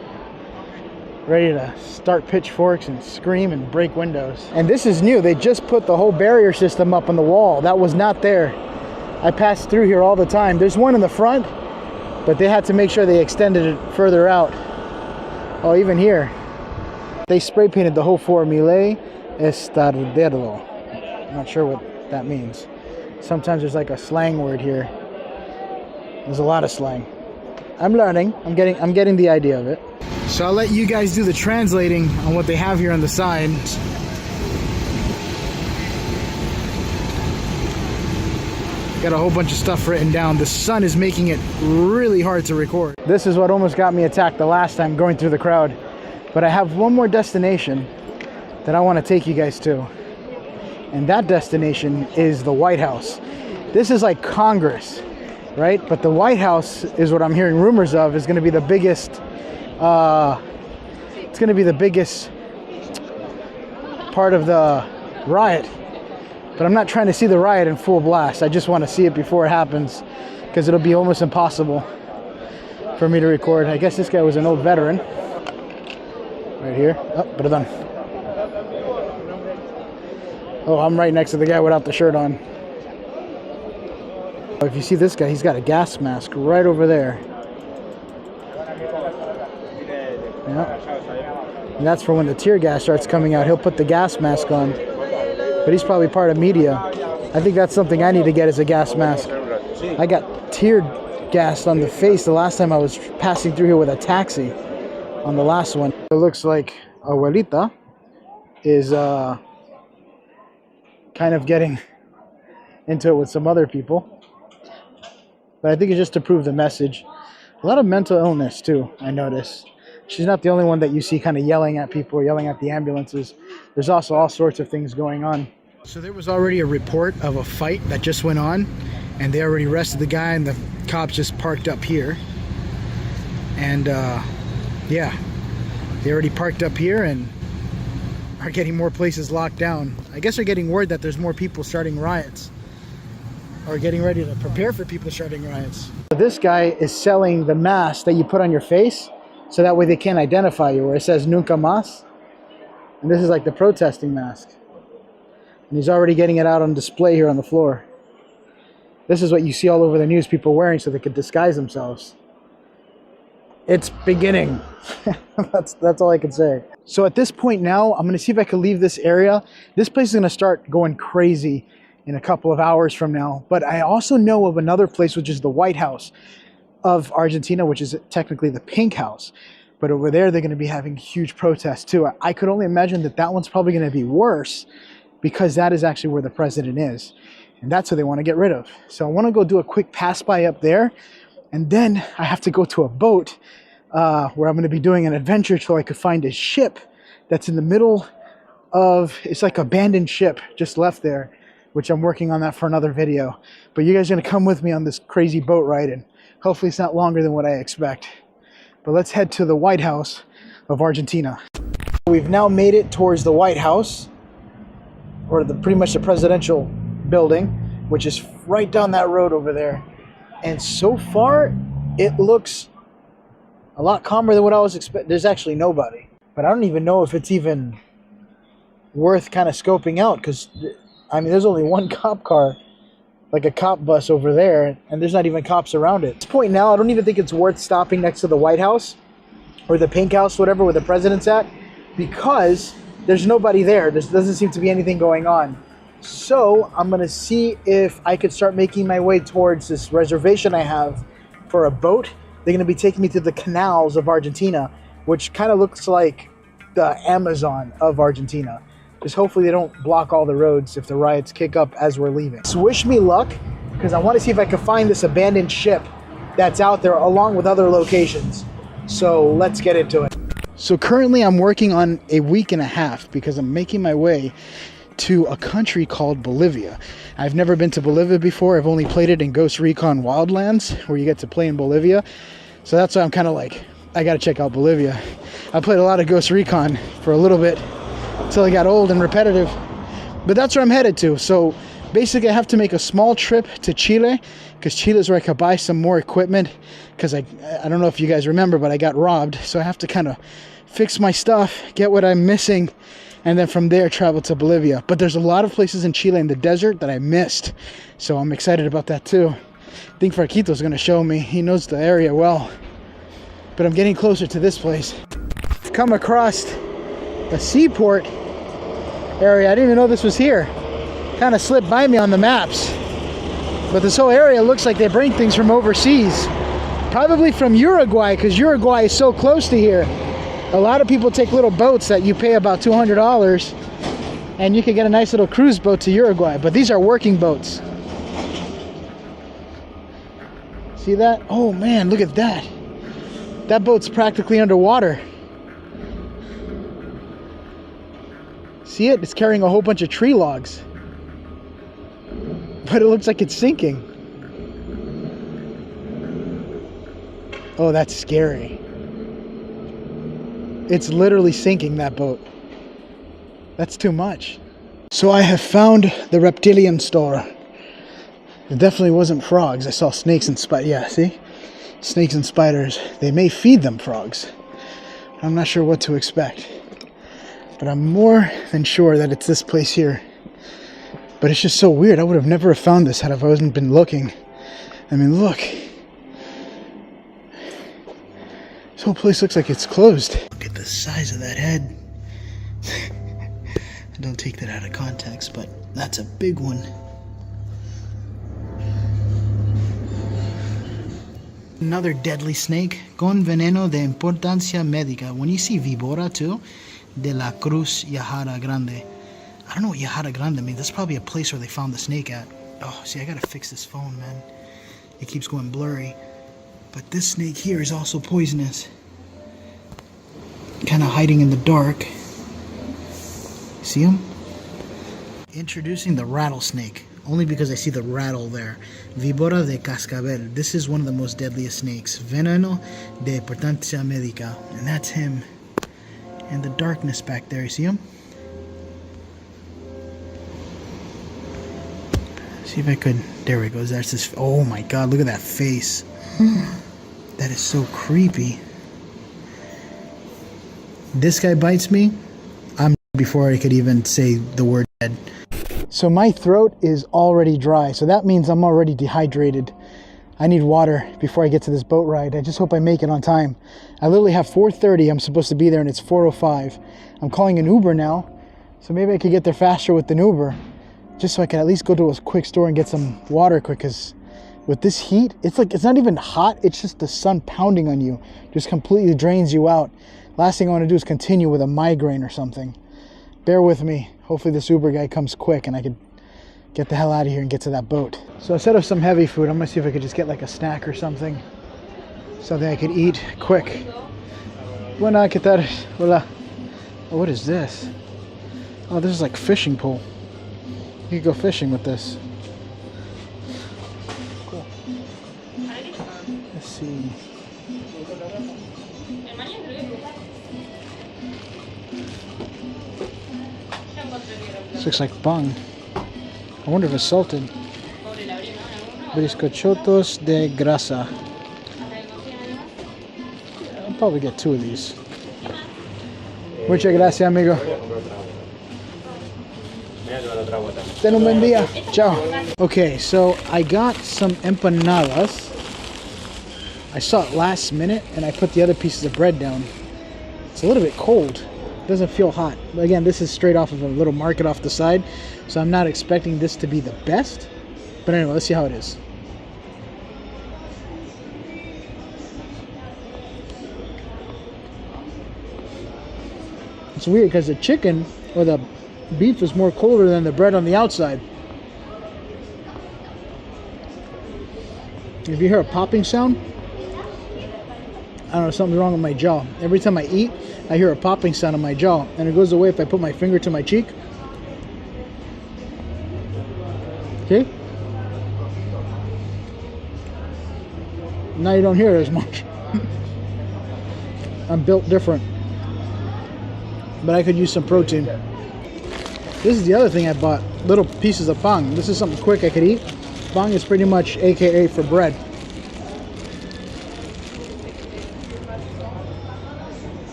ready to start pitchforks and scream and break windows. And this is new. They just put the whole barrier system up on the wall. That was not there. I pass through here all the time. There's one in the front, but they had to make sure they extended it further out. Oh, even here. They spray painted the whole for Mille Estarderlo. I'm not sure what that means. Sometimes there's like a slang word here. There's a lot of slang. I'm learning. I'm getting the idea of it. So I'll let you guys do the translating on what they have here on the side. Got a whole bunch of stuff written down. The sun is making it really hard to record. This is what almost got me attacked the last time going through the crowd. But I have one more destination that I want to take you guys to. And that destination is the White House. This is like Congress, right? But the White House is what I'm hearing rumors of is going to be the biggest, it's going to be the biggest part of the riot. But I'm not trying to see the riot in full blast. I just want to see it before it happens because it'll be almost impossible for me to record. I guess this guy was an old veteran. Right here. Oh, perdón. Oh, I'm right next to the guy without the shirt on. If you see this guy, he's got a gas mask right over there. Yeah. And that's for when the tear gas starts coming out. He'll put the gas mask on. But he's probably part of media. I think that's something I need to get as a gas mask. I got tear gassed on the face the last time I was passing through here with a taxi on the last one. It looks like Abuelita is kind of getting into it with some other people. But I think it's just to prove the message. A lot of mental illness too, I notice. She's not the only one that you see kind of yelling at people or yelling at the ambulances. There's also all sorts of things going on. So there was already a report of a fight that just went on, and they already arrested the guy, and the cops just parked up here. And yeah, they already parked up here and are getting more places locked down. I guess they're getting word that there's more people starting riots, or getting ready to prepare for people starting riots. So this guy is selling the mask that you put on your face, so that way they can't identify you, where it says Nunca Más. And this is like the protesting mask. And he's already getting it out on display here on the floor. This is what you see all over the news, people wearing so they could disguise themselves. It's beginning. That's all I can say. So at this point now, I'm going to see if I can leave this area. This place is going to start going crazy in a couple of hours from now. But I also know of another place, which is the White House of Argentina, which is technically the Pink House. But over there, they're going to be having huge protests too. I could only imagine that that one's probably going to be worse because that is actually where the president is. And that's what they want to get rid of. So I want to go do a quick pass by up there. And then I have to go to a boat where I'm going to be doing an adventure so I could find a ship that's in the middle of, it's like an abandoned ship just left there, which I'm working on that for another video. But you guys are going to come with me on this crazy boat ride, and hopefully it's not longer than what I expect. But let's head to the White House of Argentina. We've now made it towards the White House, or pretty much the presidential building, which is right down that road over there. And so far, it looks a lot calmer than what I was expecting. There's actually nobody. But I don't even know if it's even worth kind of scoping out, because, I mean, there's only one cop car, like a cop bus over there, and there's not even cops around it. At this point now, I don't even think it's worth stopping next to the White House, or the Pink House, whatever, where the president's at, because there's nobody there. There doesn't seem to be anything going on. So I'm going to see if I could start making my way towards this reservation I have for a boat. They're going to be taking me to the canals of Argentina, which kind of looks like the Amazon of Argentina. Just hopefully they don't block all the roads if the riots kick up as we're leaving. So wish me luck, because I want to see if I can find this abandoned ship that's out there along with other locations. So let's get into it. So currently I'm working on a week and a half because I'm making my way to a country called Bolivia. I've never been to Bolivia before. I've only played it in Ghost Recon Wildlands, where you get to play in Bolivia. So that's why I'm kind of like, I got to check out Bolivia. I played a lot of Ghost Recon for a little bit until it got old and repetitive. But that's where I'm headed to. So basically I have to make a small trip to Chile, because Chile is where I could buy some more equipment, because I don't know if you guys remember, but I got robbed. So I have to kind of fix my stuff, get what I'm missing, and then from there travel to Bolivia. But there's a lot of places in Chile in the desert that I missed, so I'm excited about that too. I think Franquito's going to show me. He knows the area well. But I'm getting closer to this place. I've come across a seaport area. I didn't even know this was here. Kind of slipped by me on the maps. But this whole area looks like they bring things from overseas. Probably from Uruguay, because Uruguay is so close to here. A lot of people take little boats that you pay about $200, and you can get a nice little cruise boat to Uruguay. But these are working boats. See that? Oh man, look at that. That boat's practically underwater. See it? It's carrying a whole bunch of tree logs. But it looks like it's sinking. Oh, that's scary. It's literally sinking, that boat. That's too much. So I have found the reptilian store. It definitely wasn't frogs. I saw snakes and spiders. Yeah, see? Snakes and spiders. They may feed them frogs. I'm not sure what to expect. But I'm more than sure that it's this place here. But it's just so weird. I would have never found this had I wasn't been looking. I mean, look. This whole place looks like it's closed. Look at the size of that head. Don't take that out of context, but that's a big one. Another deadly snake, con veneno de importancia médica. When you see víbora too, de la Cruz Yajara Grande. I don't know what Yajara Grande means. That's probably a place where they found the snake at. Oh, see, I gotta fix this phone, man. It keeps going blurry. But this snake here is also poisonous. Kind of hiding in the dark. See him? Introducing the rattlesnake. Only because I see the rattle there. Víbora de cascabel. This is one of the most deadliest snakes. Veneno de importancia médica. And that's him. And the darkness back there. You see him? See if I could. There it goes. That's his. Oh my god, look at that face. That is so creepy. This guy bites me, I'm before I could even say the word dead. So my throat is already dry, so that means I'm already dehydrated. I need water before I get to this boat ride. I just hope I make it on time. I literally have 4:30. I'm supposed to be there and it's 4:05. I'm calling an Uber now, so maybe I could get there faster with an Uber, just so I can at least go to a quick store and get some water quick, because with this heat, it's like, it's not even hot, it's just the sun pounding on you. Just completely drains you out. Last thing I want to do is continue with a migraine or something. Bear with me. Hopefully this Uber guy comes quick and I can get the hell out of here and get to that boat. So instead of some heavy food, I'm gonna see if I could just get like a snack or something. Something I could eat quick. Buenas, ¿qué tal? Hola. Oh, what is this? Oh, this is like fishing pole. You could go fishing with this. Cool. Let's see. This looks like bung. I wonder if it's salted. Bizcochotos de grasa. I'll probably get 2 of these. Muchas gracias, amigo. Ten un buen día. Ciao. Okay, so I got some empanadas. I saw it last minute and I put the other pieces of bread down. It's a little bit cold. It doesn't feel hot. But again, this is straight off of a little market off the side, so I'm not expecting this to be the best. But anyway, let's see how it is. It's weird because the chicken or the beef is more colder than the bread on the outside. If you hear a popping sound, I don't know, something's wrong with my jaw. Every time I eat, I hear a popping sound in my jaw, and it goes away if I put my finger to my cheek. Okay? Now you don't hear it as much. I'm built different. But I could use some protein. This is the other thing I bought. Little pieces of pan. This is something quick I could eat. Pan is pretty much AKA for bread.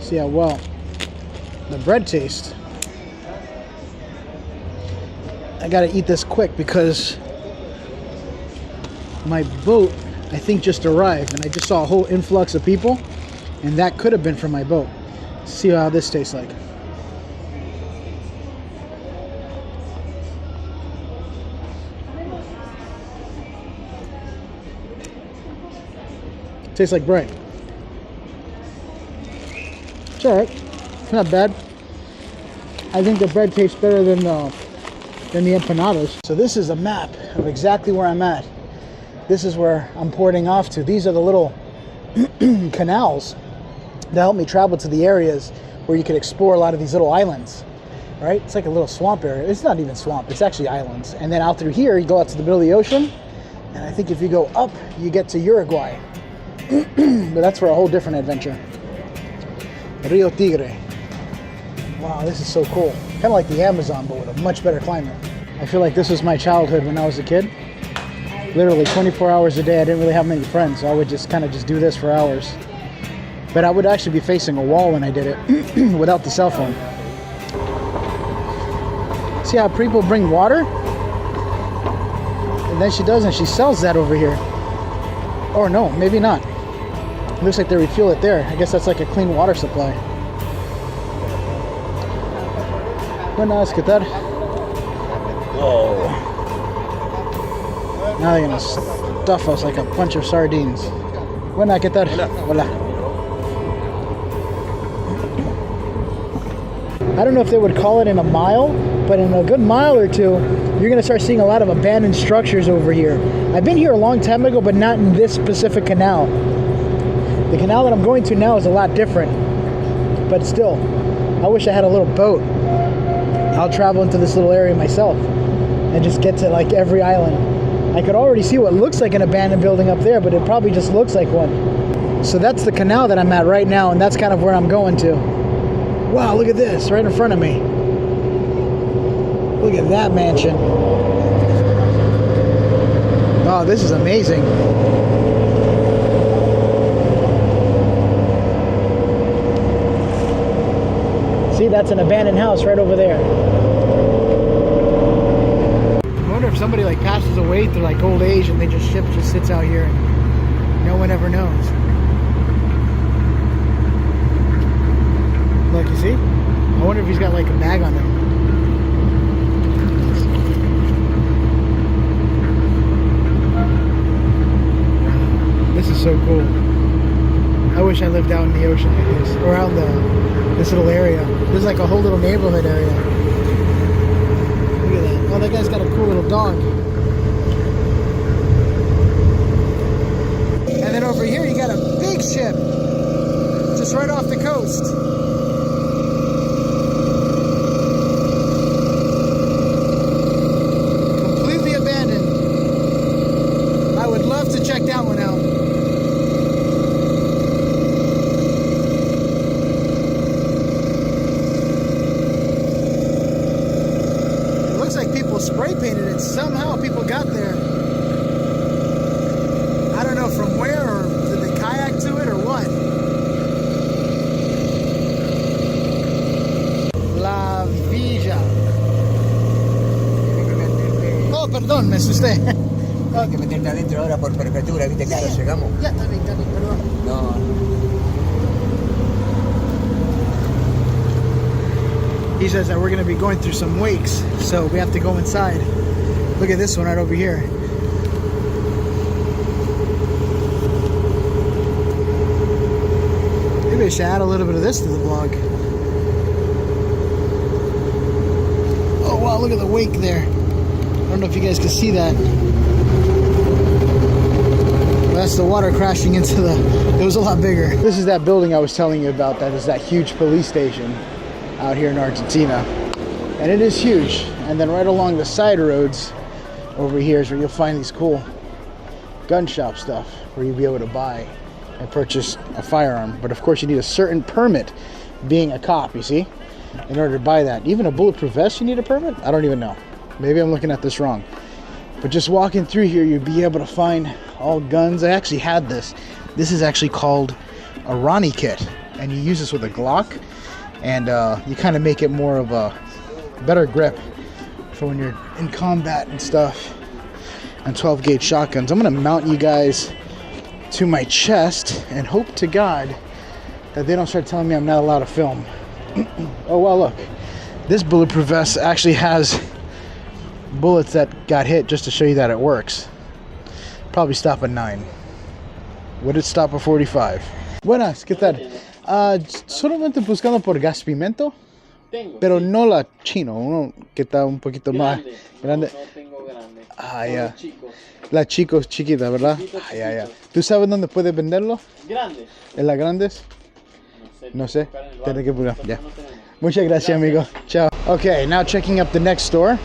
See how well the bread tastes. I gotta eat this quick because my boat, I think, just arrived and I just saw a whole influx of people, and that could have been from my boat. Let's see how this tastes like. Tastes like bread. It's alright. It's not bad. I think the bread tastes better than the empanadas. So this is a map of exactly where I'm at. This is where I'm porting off to. These are the little canals that help me travel to the areas where you could explore a lot of these little islands. Right? It's like a little swamp area. It's not even swamp. It's actually islands. And then out through here, you go out to the middle of the ocean. And I think if you go up, you get to Uruguay. But that's for a whole different adventure. Rio Tigre. Wow, this is so cool. Kind of like the Amazon, but with a much better climate. I feel like this was my childhood when I was a kid. Literally 24 hours a day. I didn't really have many friends, so I would just kind of just do this for hours. But I would actually be facing a wall when I did it without the cell phone. See how people bring water? And then she does, and she sells that over here. Or no, maybe not. It looks like they refuel it there. I guess that's like a clean water supply. Buenas, ¿qué tal? Whoa. Now they're gonna stuff us like a bunch of sardines. Buenas, ¿qué tal? Hola. I don't know if they would call it in a mile, but in a good mile or two, you're gonna start seeing a lot of abandoned structures over here. I've been here a long time ago, but not in this specific canal. The canal that I'm going to now is a lot different, but still, I wish I had a little boat. I'll travel into this little area myself and just get to like every island. I could already see what looks like an abandoned building up there, but it probably just looks like one. So that's the canal that I'm at right now, and that's kind of where I'm going to. Wow, look at this, right in front of me. Look at that mansion. Oh, this is amazing. See, that's an abandoned house right over there. I wonder if somebody like passes away through like old age and ship just sits out here and no one ever knows. Look, you see? I wonder if he's got like a bag on him. So cool. I wish I lived out in the ocean like this, or out in this little area. There's like a whole little neighborhood area. Look at that. Oh, that guy's got a cool little dog. And then over here you got a big ship, just right off the coast. Completely abandoned. I would love to check that one out. It looks like people spray painted it. Somehow people got there. I don't know from where, or did they kayak to it, or what? La Villa. Oh, perdón, me asusté. Hay que meterte adentro ahora por prefectura, viste que ahora llegamos. Ya, está bien, perdón. No. He says that we're going to be going through some wakes, so we have to go inside. Look at this one right over here. Maybe I should add a little bit of this to the vlog. Oh wow, look at the wake there. I don't know if you guys can see that. That's the water crashing into it was a lot bigger. This is that building I was telling you about, that is that huge police station out here in Argentina. And it is huge. And then right along the side roads over here is where you'll find these cool gun shop stuff where you'll be able to buy and purchase a firearm. But of course you need a certain permit, being a cop, you see, in order to buy that. Even a bulletproof vest, you need a permit? I don't even know. Maybe I'm looking at this wrong. But just walking through here, you'll be able to find all guns. I actually had this. This is actually called a Ronnie kit. And you use this with a Glock. And you kind of make it more of a better grip for when you're in combat and stuff. And 12 gauge shotguns. I'm going to mount you guys to my chest and hope to God that they don't start telling me I'm not allowed to film. Oh, well, look. This bulletproof vest actually has bullets that got hit, just to show you that it works. Probably stop at 9. Would it stop at 45? Buenas, ¿qué tal? Solamente buscando por gas pimiento, pero no la chino, uno que está un poquito más grande. No tengo grande. Ah, ya. Chicos. La chiquita, ¿verdad? Ah, ya, ya. ¿Tú sabes dónde puedes venderlo? Grandes. ¿En las grandes? No sé. Tiene que buscar. Ya. No tenemos. Muchas gracias, amigo. Ciao. Okay, now checking up the next store.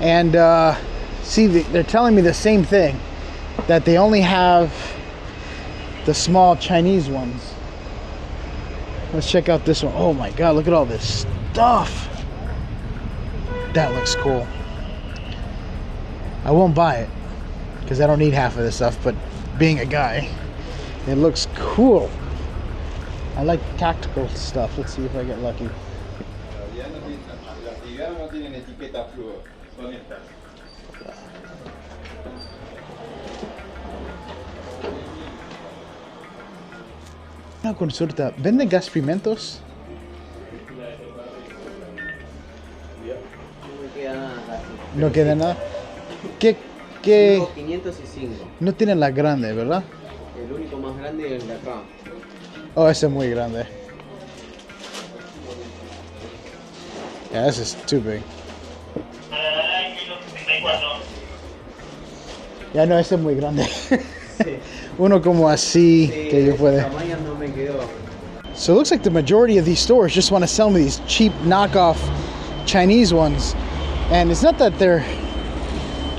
And see, they're telling me the same thing, that they only have the small Chinese ones. Let's check out this one. Oh my God, look at all this stuff. That looks cool. I won't buy it because I don't need half of this stuff, but being a guy, it looks cool. I like tactical stuff. Let's see if I get lucky. Una consulta, ¿vende gas pimientos? No queda nada. ¿Qué? 505. No tienen la grande, ¿verdad? El único más grande es el de acá. Oh, ese es muy grande. Yeah, this is too big. Ya no, ese es muy grande. Uno como así que yo puede. No me quedó. So it looks like the majority of these stores just want to sell me these cheap knockoff Chinese ones. And it's not that they're...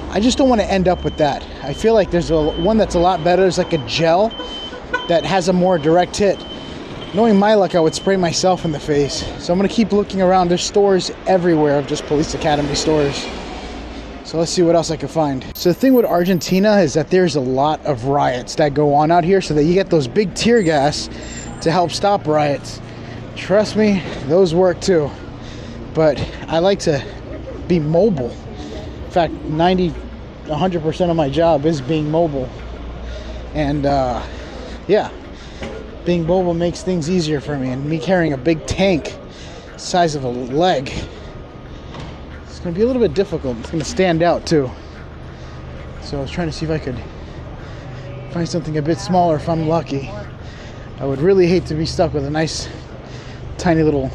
I just don't want to end up with that. I feel like there's one that's a lot better. It's like a gel that has a more direct hit. Knowing my luck, I would spray myself in the face. So I'm going to keep looking around. There's stores everywhere of just police academy stores. So let's see what else I can find. So the thing with Argentina is that there's a lot of riots that go on out here, so that you get those big tear gas to help stop riots. Trust me, those work too. But I like to be mobile. In fact, 100% of my job is being mobile. And yeah, being mobile makes things easier for me. And me carrying a big tank size of a leg, it's gonna be a little bit difficult. It's gonna stand out too. So I was trying to see if I could Find something a bit smaller if I'm lucky. I would really hate to be stuck with a nice, tiny little,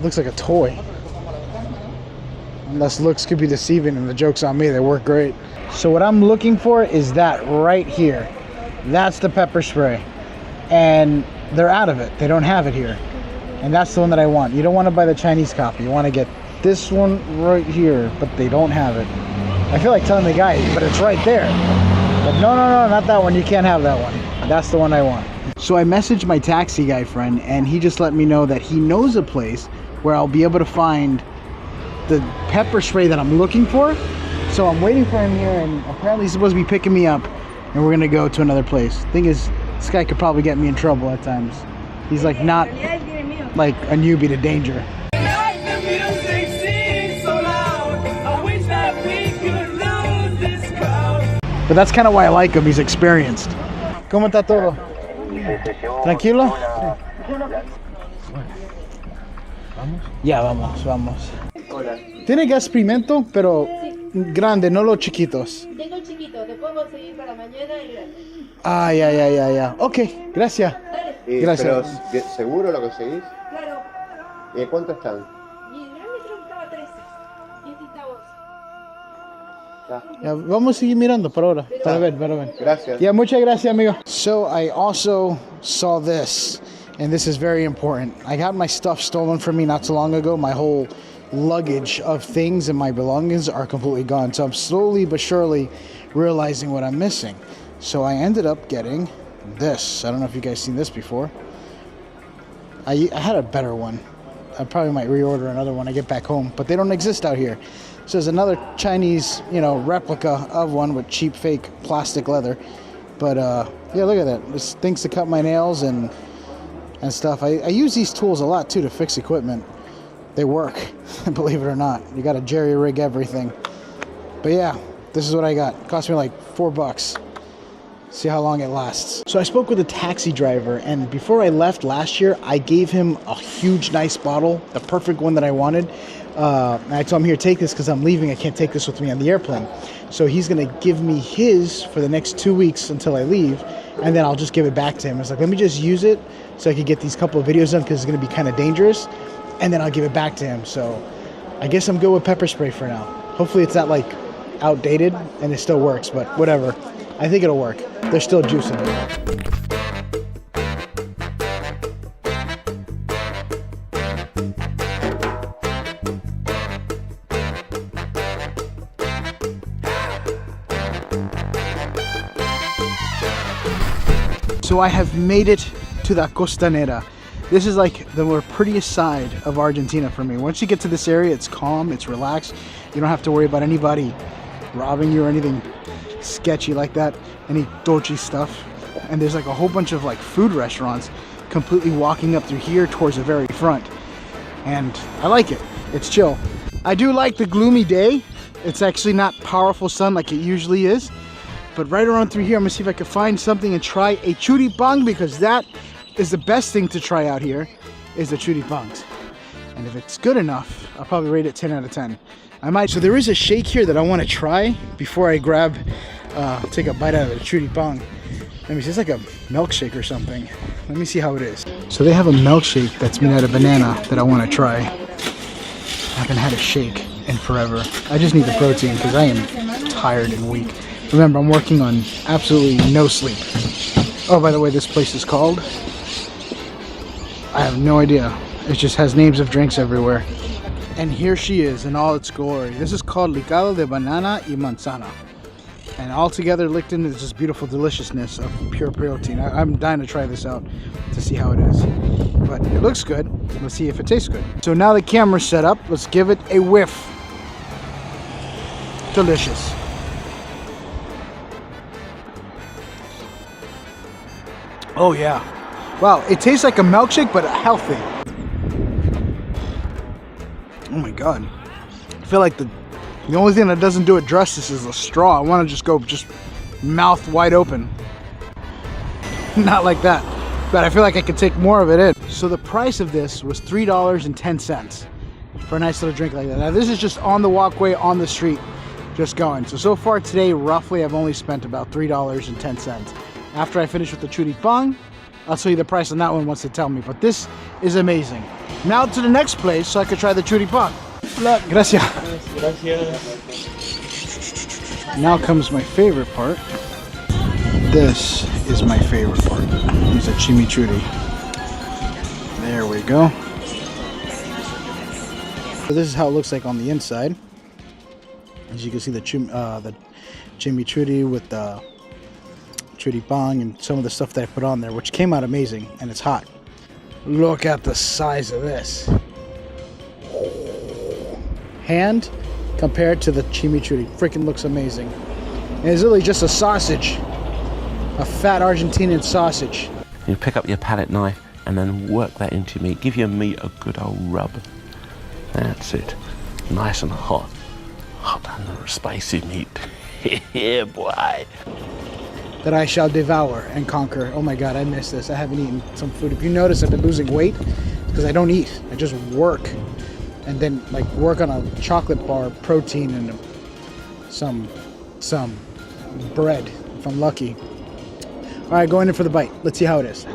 looks like a toy. Unless looks could be deceiving and the joke's on me, they work great. So what I'm looking for is that right here. That's the pepper spray. And they're out of it. They don't have it here. And that's the one that I want. You don't want to buy the Chinese copy. You want to get this one right here, but they don't have it. I feel like telling the guy, but it's right there. But no, not that one. You can't have that one. That's the one I want. So I messaged my taxi guy friend, and he just let me know that he knows a place where I'll be able to find the pepper spray that I'm looking for. So I'm waiting for him here, and apparently he's supposed to be picking me up, and we're gonna go to another place. Thing is, this guy could probably get me in trouble at times. He's like not like a newbie to danger. But that's kind of why I like him. He's experienced. ¿Cómo está todo? ¿Tranquilo? Ya, vamos. Tiene gas pimiento, pero grande, no los chiquitos. Tengo el chiquito, te puedo conseguir para mañana y grande. Ah, ya. Ok, gracias. Gracias. Pero, ¿seguro lo conseguís? Claro. ¿Y cuánto están? Y el grande creo que estaba 13. 10 centavos. Ya, vamos a seguir mirando por ahora. Para ver. Gracias. Yeah, muchas gracias, amigo. So I also saw this, and this is very important. I got my stuff stolen from me not too long ago. My whole luggage of things and my belongings are completely gone. So I'm slowly but surely realizing what I'm missing. So I ended up getting this. I don't know if you guys seen this before. I had a better one. I probably might reorder another one when I get back home, but they don't exist out here. So there's another Chinese, replica of one with cheap fake plastic leather. But yeah, look at that. This things to cut my nails and stuff. I use these tools a lot too to fix equipment. They work, believe it or not. You got to jerry rig everything. But yeah, this is what I got. It cost me like $4. See how long it lasts. So I spoke with a taxi driver, and before I left last year, I gave him a huge, nice bottle, the perfect one that I wanted. And I told him, here, take this because I'm leaving. I can't take this with me on the airplane. So he's going to give me his for the next 2 weeks until I leave, and then I'll just give it back to him. It's like, let me just use it so I can get these couple of videos done because it's going to be kind of dangerous, and then I'll give it back to him. So I guess I'm good with pepper spray for now. Hopefully it's not like outdated and it still works, but whatever. I think it'll work. There's still juice in it. So I have made it to the Costanera. This is like the more prettiest side of Argentina for me. Once you get to this area, it's calm, it's relaxed. You don't have to worry about anybody robbing you or anything sketchy like that, any dodgy stuff. And there's like a whole bunch of like food restaurants completely walking up through here towards the very front. And I like it. It's chill. I do like the gloomy day. It's actually not powerful sun like it usually is. But right around through here, I'm gonna see if I can find something and try a churipang, because that is the best thing to try out here, is the churipangs. And if it's good enough, I'll probably rate it 10 out of 10. I might. So there is a shake here that I want to try before I take a bite out of the churipang. Let me see, it's like a milkshake or something. Let me see how it is. So they have a milkshake that's made out of banana that I want to try. I haven't had a shake in forever. I just need the protein because I am tired and weak. Remember, I'm working on absolutely no sleep. Oh, by the way, this place is called, I have no idea. It just has names of drinks everywhere. And here she is in all its glory. This is called licado de banana y manzana. And all together licked into this beautiful deliciousness of pure protein. I'm dying to try this out to see how it is. But it looks good. Let's see if it tastes good. So now the camera's set up. Let's give it a whiff. Delicious. Oh yeah. Wow, it tastes like a milkshake, but healthy. Oh my god. I feel like the only thing that doesn't do it justice is the straw. I want to just go mouth wide open. Not like that. But I feel like I could take more of it in. So the price of this was $3.10 for a nice little drink like that. Now this is just on the walkway, on the street. just going. So far today, roughly, I've only spent about $3.10. After I finish with the Choripan, I'll tell you the price on that one once they tell me. But this is amazing. Now to the next place so I can try the Choripan. Gracias. Now comes my favorite part. This is my favorite part. It's a chimichurri. There we go. So this is how it looks like on the inside. As you can see, the chimichurri with the choripan and some of the stuff that I put on there, which came out amazing, and it's hot. Look at the size of this. Hand compared to the chimichurri, freaking looks amazing. And it's literally just a sausage, a fat Argentinian sausage. You pick up your palette knife and then work that into meat. Give your meat a good old rub. That's it. Nice and hot. Hot and spicy meat. Yeah, boy. That I shall devour and conquer. Oh my god, I miss this. I haven't eaten some food. If you notice, I've been losing weight because I don't eat. I just work. And then like work on a chocolate bar, protein, and some bread if I'm lucky. All right, going in for the bite. Let's see how it is.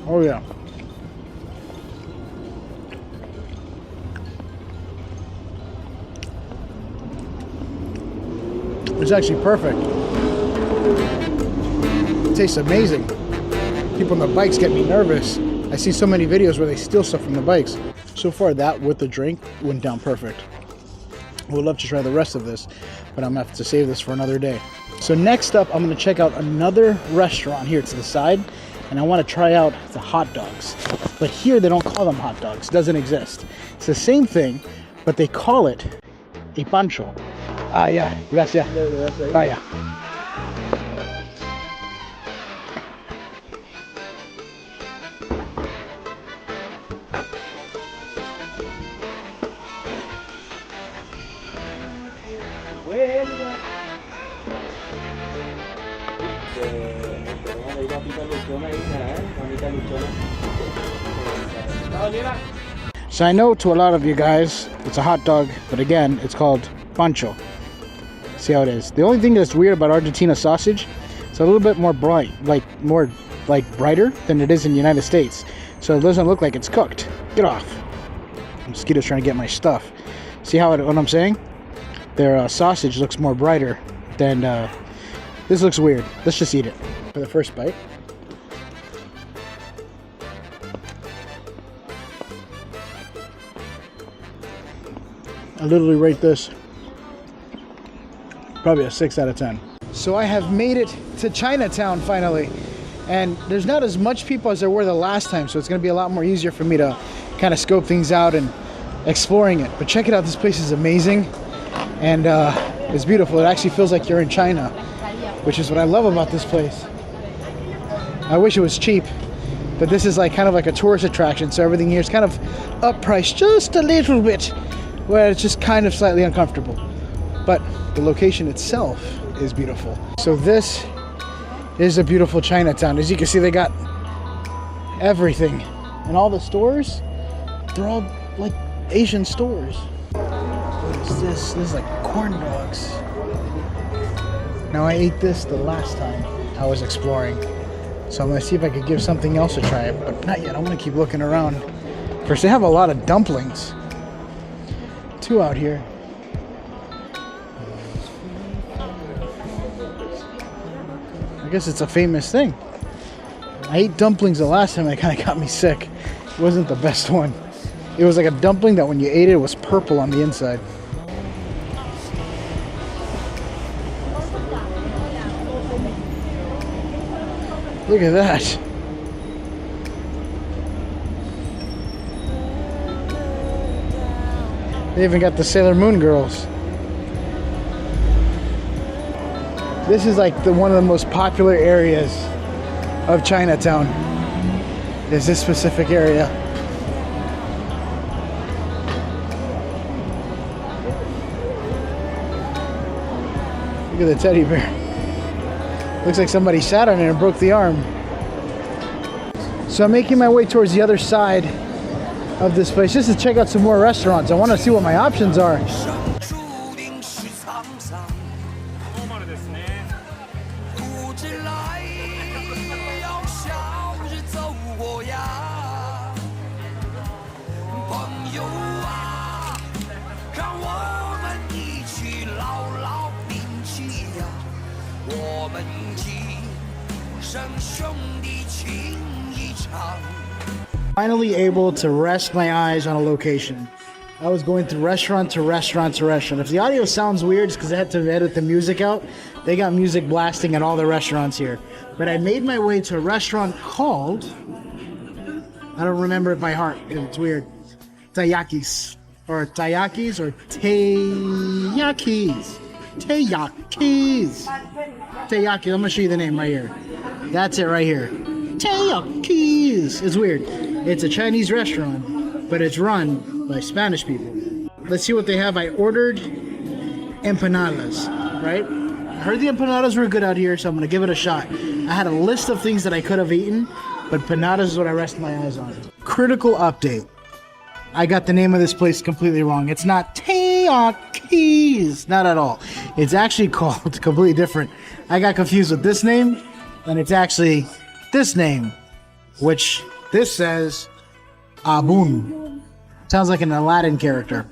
Oh yeah. It's actually perfect. It tastes amazing. People on the bikes get me nervous. I see so many videos where they steal stuff from the bikes. So far, that with the drink went down perfect. I would love to try the rest of this, but I'm gonna have to save this for another day. So next up, I'm gonna check out another restaurant here to the side, and I wanna try out the hot dogs. But here, they don't call them hot dogs. It doesn't exist. It's the same thing, but they call it a poncho. Ah, yeah, gracias. Ah, yeah. So I know to a lot of you guys, it's a hot dog, but again, it's called poncho. See how it is. The only thing that's weird about Argentina sausage, it's a little bit more bright, more brighter than it is in the United States. So it doesn't look like it's cooked. Get off. Mosquitoes trying to get my stuff. See what I'm saying? Their sausage looks more brighter than this looks weird. Let's just eat it for the first bite. I literally rate this probably a 6 out of 10. So I have made it to Chinatown finally, and there's not as much people as there were the last time, so it's going to be a lot more easier for me to kind of scope things out and exploring it. But check it out, this place is amazing, and it's beautiful. It actually feels like you're in China, which is what I love about this place. I wish it was cheap, but this is like kind of like a tourist attraction, so everything here is kind of up-priced just a little bit, where it's just kind of slightly uncomfortable. But the location itself is beautiful. So this is a beautiful Chinatown. As you can see, they got everything. And all the stores, they're all like Asian stores. What is this? This is like corn dogs. Now I ate this the last time I was exploring. So I'm gonna see if I could give something else a try, but not yet. I'm gonna keep looking around. First, they have a lot of dumplings. 2 out here. I guess it's a famous thing. I ate dumplings the last time and it kind of got me sick. It wasn't the best one. It was like a dumpling that when you ate it, it was purple on the inside. Look at that. They even got the Sailor Moon girls. This is like one of the most popular areas of Chinatown, is this specific area. Look at the teddy bear. Looks like somebody sat on it and broke the arm. So I'm making my way towards the other side of this place just to check out some more restaurants. I want to see what my options are. Finally able to rest my eyes on a location. I was going through restaurant to restaurant to restaurant. If the audio sounds weird, it's because I had to edit the music out. They got music blasting at all the restaurants here. But I made my way to a restaurant called, I don't remember it by heart, it's weird, Tayakis. Or Tayakis or Tayakis. Tayakis. Tayakis, I'm gonna show you the name right here. That's it right here. Tayakis. It's weird. It's a Chinese restaurant, but it's run by Spanish people. Let's see what they have. I ordered empanadas, right? I heard the empanadas were good out here, so I'm gonna give it a shot. I had a list of things that I could have eaten, but empanadas is what I rest my eyes on. Critical update. I got the name of this place completely wrong. It's not Tayakis, not at all. It's actually called completely different. I got confused with this name, and it's actually this name, which this says Abun. Sounds like an Aladdin character.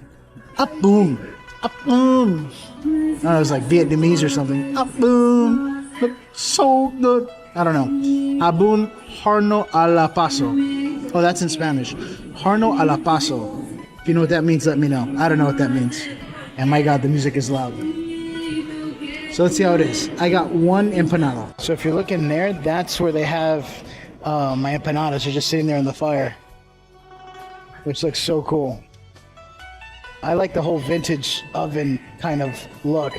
Abun. Abun. I don't know, it's like Vietnamese or something. Abun. Look so good. I don't know. Abun Horno a la Paso. Oh, that's in Spanish. Horno a la Paso. If you know what that means, let me know. I don't know what that means. And my God, the music is loud. So let's see how it is. I got one empanada. So if you're looking there, that's where they have my empanadas. They're just sitting there in the fire, which looks so cool. I like the whole vintage oven kind of look.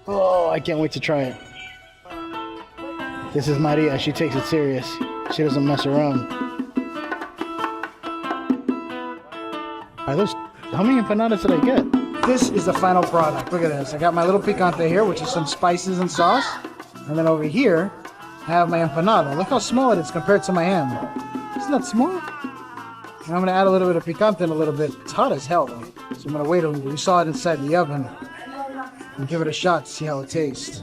Oh, I can't wait to try it. This is Maria. She takes it serious. She doesn't mess around. Are those, how many empanadas did I get? This is the final product. Look at this. I got my little picante here, which is some spices and sauce. And then over here, I have my empanada. Look how small it is compared to my ham. Isn't that small? And I'm gonna add a little bit of picante in a little bit. It's hot as hell though. So I'm gonna wait a little bit. We saw it inside the oven. And give it a shot to see how it tastes.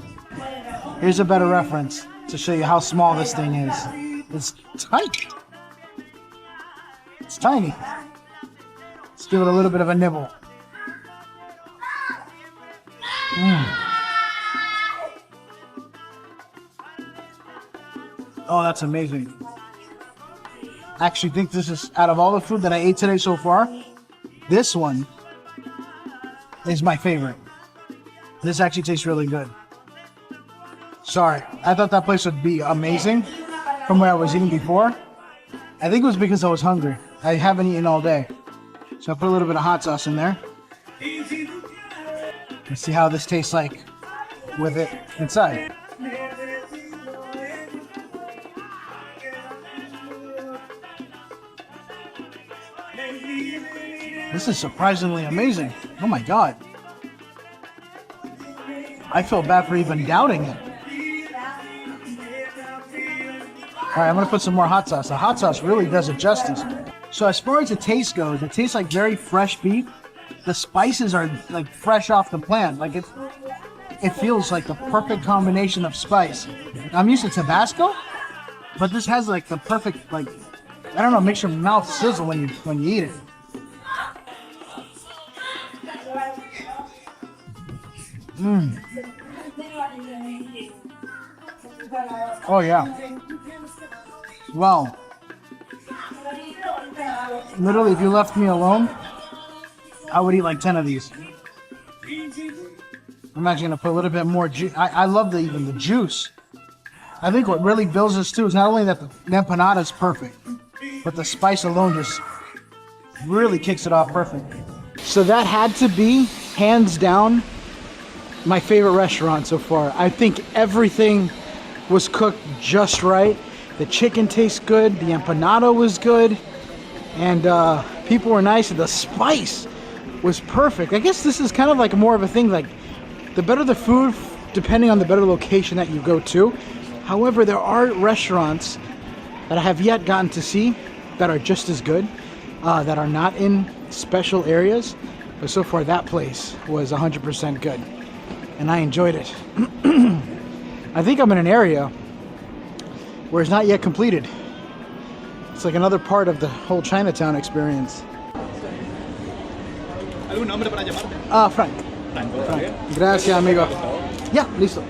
Here's a better reference to show you how small this thing is. It's tiny. It's tiny. Let's give it a little bit of a nibble. Oh, that's amazing. I actually think this is, out of all the food that I ate today so far, this one is my favorite. This actually tastes really good. Sorry, I thought that place would be amazing from where I was eating before. I think it was because I was hungry. I haven't eaten all day. So I put a little bit of hot sauce in there. Let's see how this tastes like with it inside. This is surprisingly amazing. Oh my God. I feel bad for even doubting it. All right, I'm gonna put some more hot sauce. The hot sauce really does it justice. So as far as the taste goes, it tastes like very fresh beef. The spices are like fresh off the plant. Like it feels like the perfect combination of spice. I'm used to Tabasco, but this has like the perfect, like, I don't know, makes your mouth sizzle when you eat it. Oh yeah. Wow. Literally, if you left me alone, I would eat like 10 of these. I'm actually gonna put a little bit more juice. I love even the juice. I think what really builds this too is not only that the empanada is perfect, but the spice alone just really kicks it off perfect. So that had to be, hands down, my favorite restaurant so far. I think everything was cooked just right. The chicken tastes good, the empanada was good, and people were nice, and the spice was perfect. I guess this is kind of like more of a thing, like the better the food, depending on the better location that you go to. However, there are restaurants that I have yet gotten to see that are just as good, that are not in special areas. But so far that place was 100% good and I enjoyed it. I think I'm in an area where it's not yet completed. It's like another part of the whole Chinatown experience. ¿Algún nombre para llamarte? Frank. Frank. Gracias, amigo. Yeah, listo.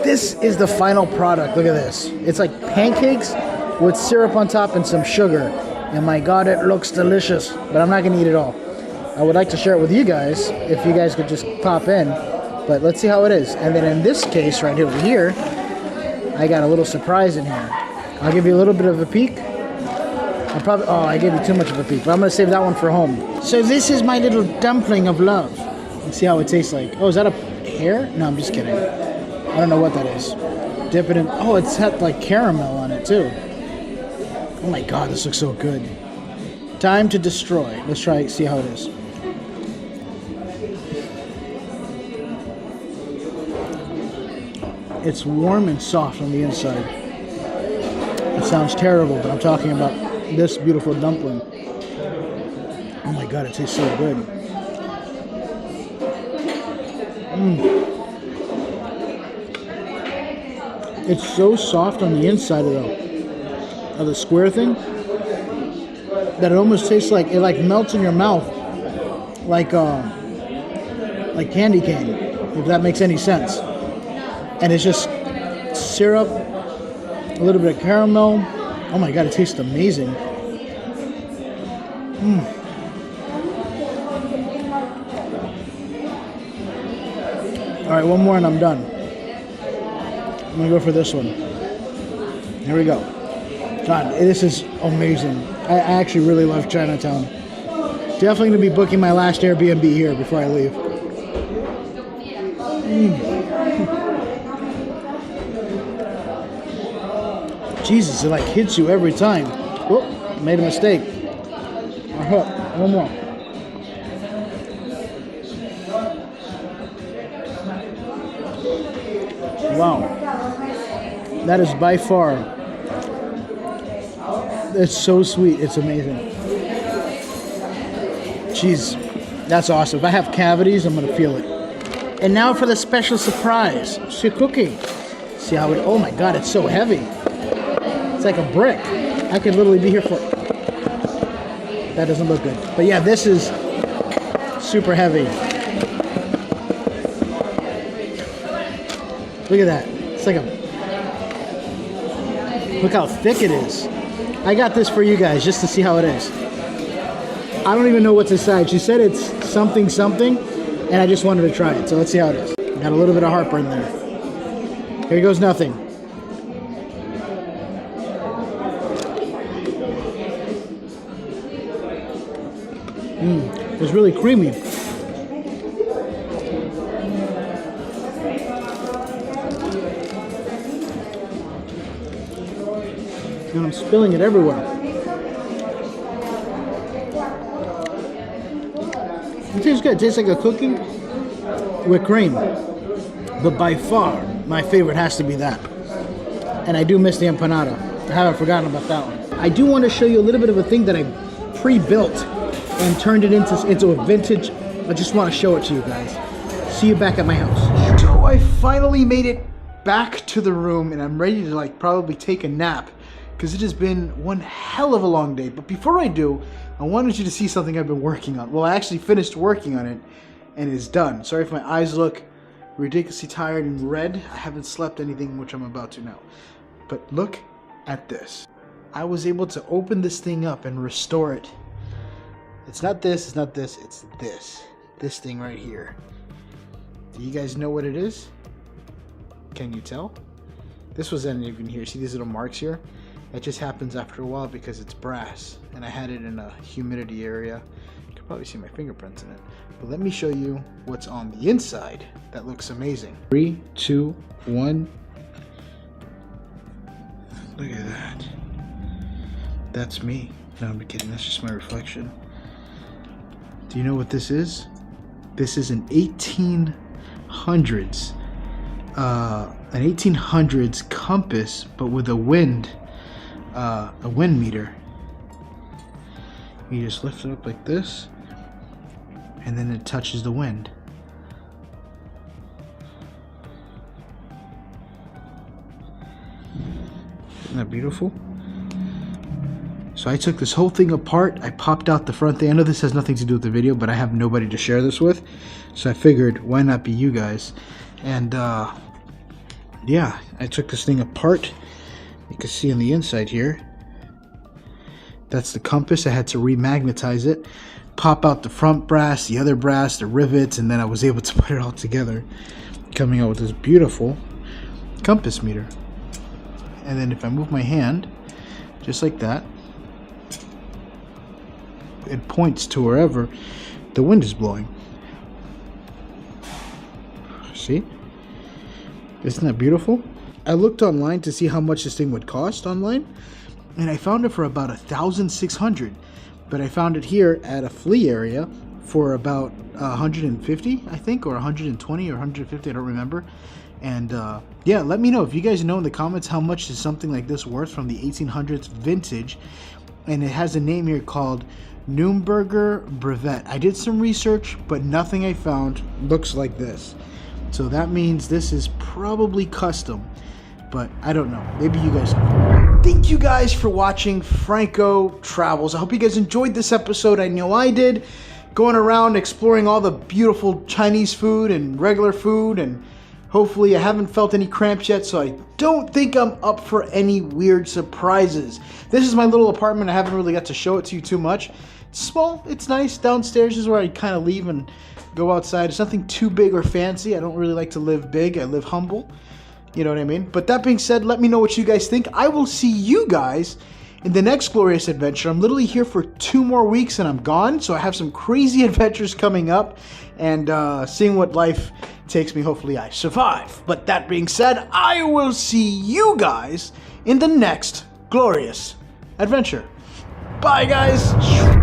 This is the final product. Look at this. It's like pancakes with syrup on top and some sugar. And my God, it looks delicious. But I'm not going to eat it all. I would like to share it with you guys, if you guys could just pop in. But let's see how it is. And then in this case, right over here, I got a little surprise in here. I'll give you a little bit of a peek. I gave you too much of a peek, but I'm going to save that one for home. So this is my little dumpling of love. Let's see how it tastes like. Oh, is that a pear? No, I'm just kidding. I don't know what that is. Dip it in. Oh, it's had like caramel on it too. Oh my God, this looks so good. Time to destroy. Let's try, see how it is. It's warm and soft on the inside. It sounds terrible, but I'm talking about this beautiful dumpling. Oh my God, it tastes so good. It's so soft on the inside of the square thing that it almost tastes like it melts in your mouth like candy cane, if that makes any sense. And it's just syrup, a little bit of caramel. Oh my God, it tastes amazing. All right, one more and I'm done. I'm gonna go for this one. Here we go. God, this is amazing. I actually really love Chinatown. Definitely gonna be booking my last Airbnb here before I leave. Jesus, it like hits you every time. Oh, made a mistake. One more. Wow. That is by far, it's so sweet, it's amazing. Jeez, that's awesome. If I have cavities, I'm gonna feel it. And now for the special surprise, it's a cookie. See how it, oh my God, it's so heavy. It's like a brick. I could literally be here for, that doesn't look good. But yeah, this is super heavy. Look at that. It's like a, look how thick it is. I got this for you guys just to see how it is. I don't even know what's inside. She said it's something something, and I just wanted to try it. So let's see how it is. Got a little bit of heartburn there. Here goes nothing. It's really creamy. And I'm spilling it everywhere. It tastes good. It tastes like a cookie with cream. But by far, my favorite has to be that. And I do miss the empanada. I haven't forgotten about that one. I do want to show you a little bit of a thing that I pre-built and turned it into a vintage. I just want to show it to you guys. See you back at my house. So I finally made it back to the room and I'm ready to like probably take a nap because it has been one hell of a long day. But before I do, I wanted you to see something I've been working on. Well, I actually finished working on it and it's done. Sorry if my eyes look ridiculously tired and red. I haven't slept anything, which I'm about to now. But look at this. I was able to open this thing up and restore it. It's not this, it's not this, it's this. This thing right here. Do you guys know what it is? Can you tell? This wasn't even here. See these little marks here? It just happens after a while because it's brass. And I had it in a humidity area. You can probably see my fingerprints in it. But let me show you what's on the inside. That looks amazing. 3, 2, 1. Look at that. That's me. No, I'm kidding. That's just my reflection. Do you know what this is? This is an 1800s an 1800s compass, but with a wind meter. You just lift it up like this, and then it touches the wind. Isn't that beautiful? So I took this whole thing apart. I popped out the front thing. I know this has nothing to do with the video, but I have nobody to share this with. So I figured, why not be you guys? And yeah, I took this thing apart. You can see on the inside here, that's the compass. I had to remagnetize it, pop out the front brass, the other brass, the rivets, and then I was able to put it all together, coming out with this beautiful compass meter. And then if I move my hand, just like that, it points to wherever the wind is blowing. See? Isn't that beautiful? I looked online to see how much this thing would cost online, and I found it for about $1,600. But I found it here at a flea area for about 150, I think, or 120 or 150, I don't remember. And yeah, let me know if you guys know in the comments how much is something like this worth from the 1800s vintage. And it has a name here called Nürnberger Brevet. I did some research, but nothing I found looks like this. So that means this is probably custom, but I don't know. Maybe you guys know. Thank you guys for watching Franco Travels. I hope you guys enjoyed this episode. I know I did. Going around exploring all the beautiful Chinese food and regular food, and hopefully I haven't felt any cramps yet, so I don't think I'm up for any weird surprises. This is my little apartment. I haven't really got to show it to you too much. It's small, it's nice. Downstairs is where I kind of leave and go outside. It's nothing too big or fancy. I don't really like to live big. I live humble. You know what I mean? But that being said, let me know what you guys think. I will see you guys in the next glorious adventure. I'm literally here for 2 more weeks and I'm gone. So I have some crazy adventures coming up, and seeing what life takes me. Hopefully I survive. But that being said, I will see you guys in the next glorious adventure. Bye, guys.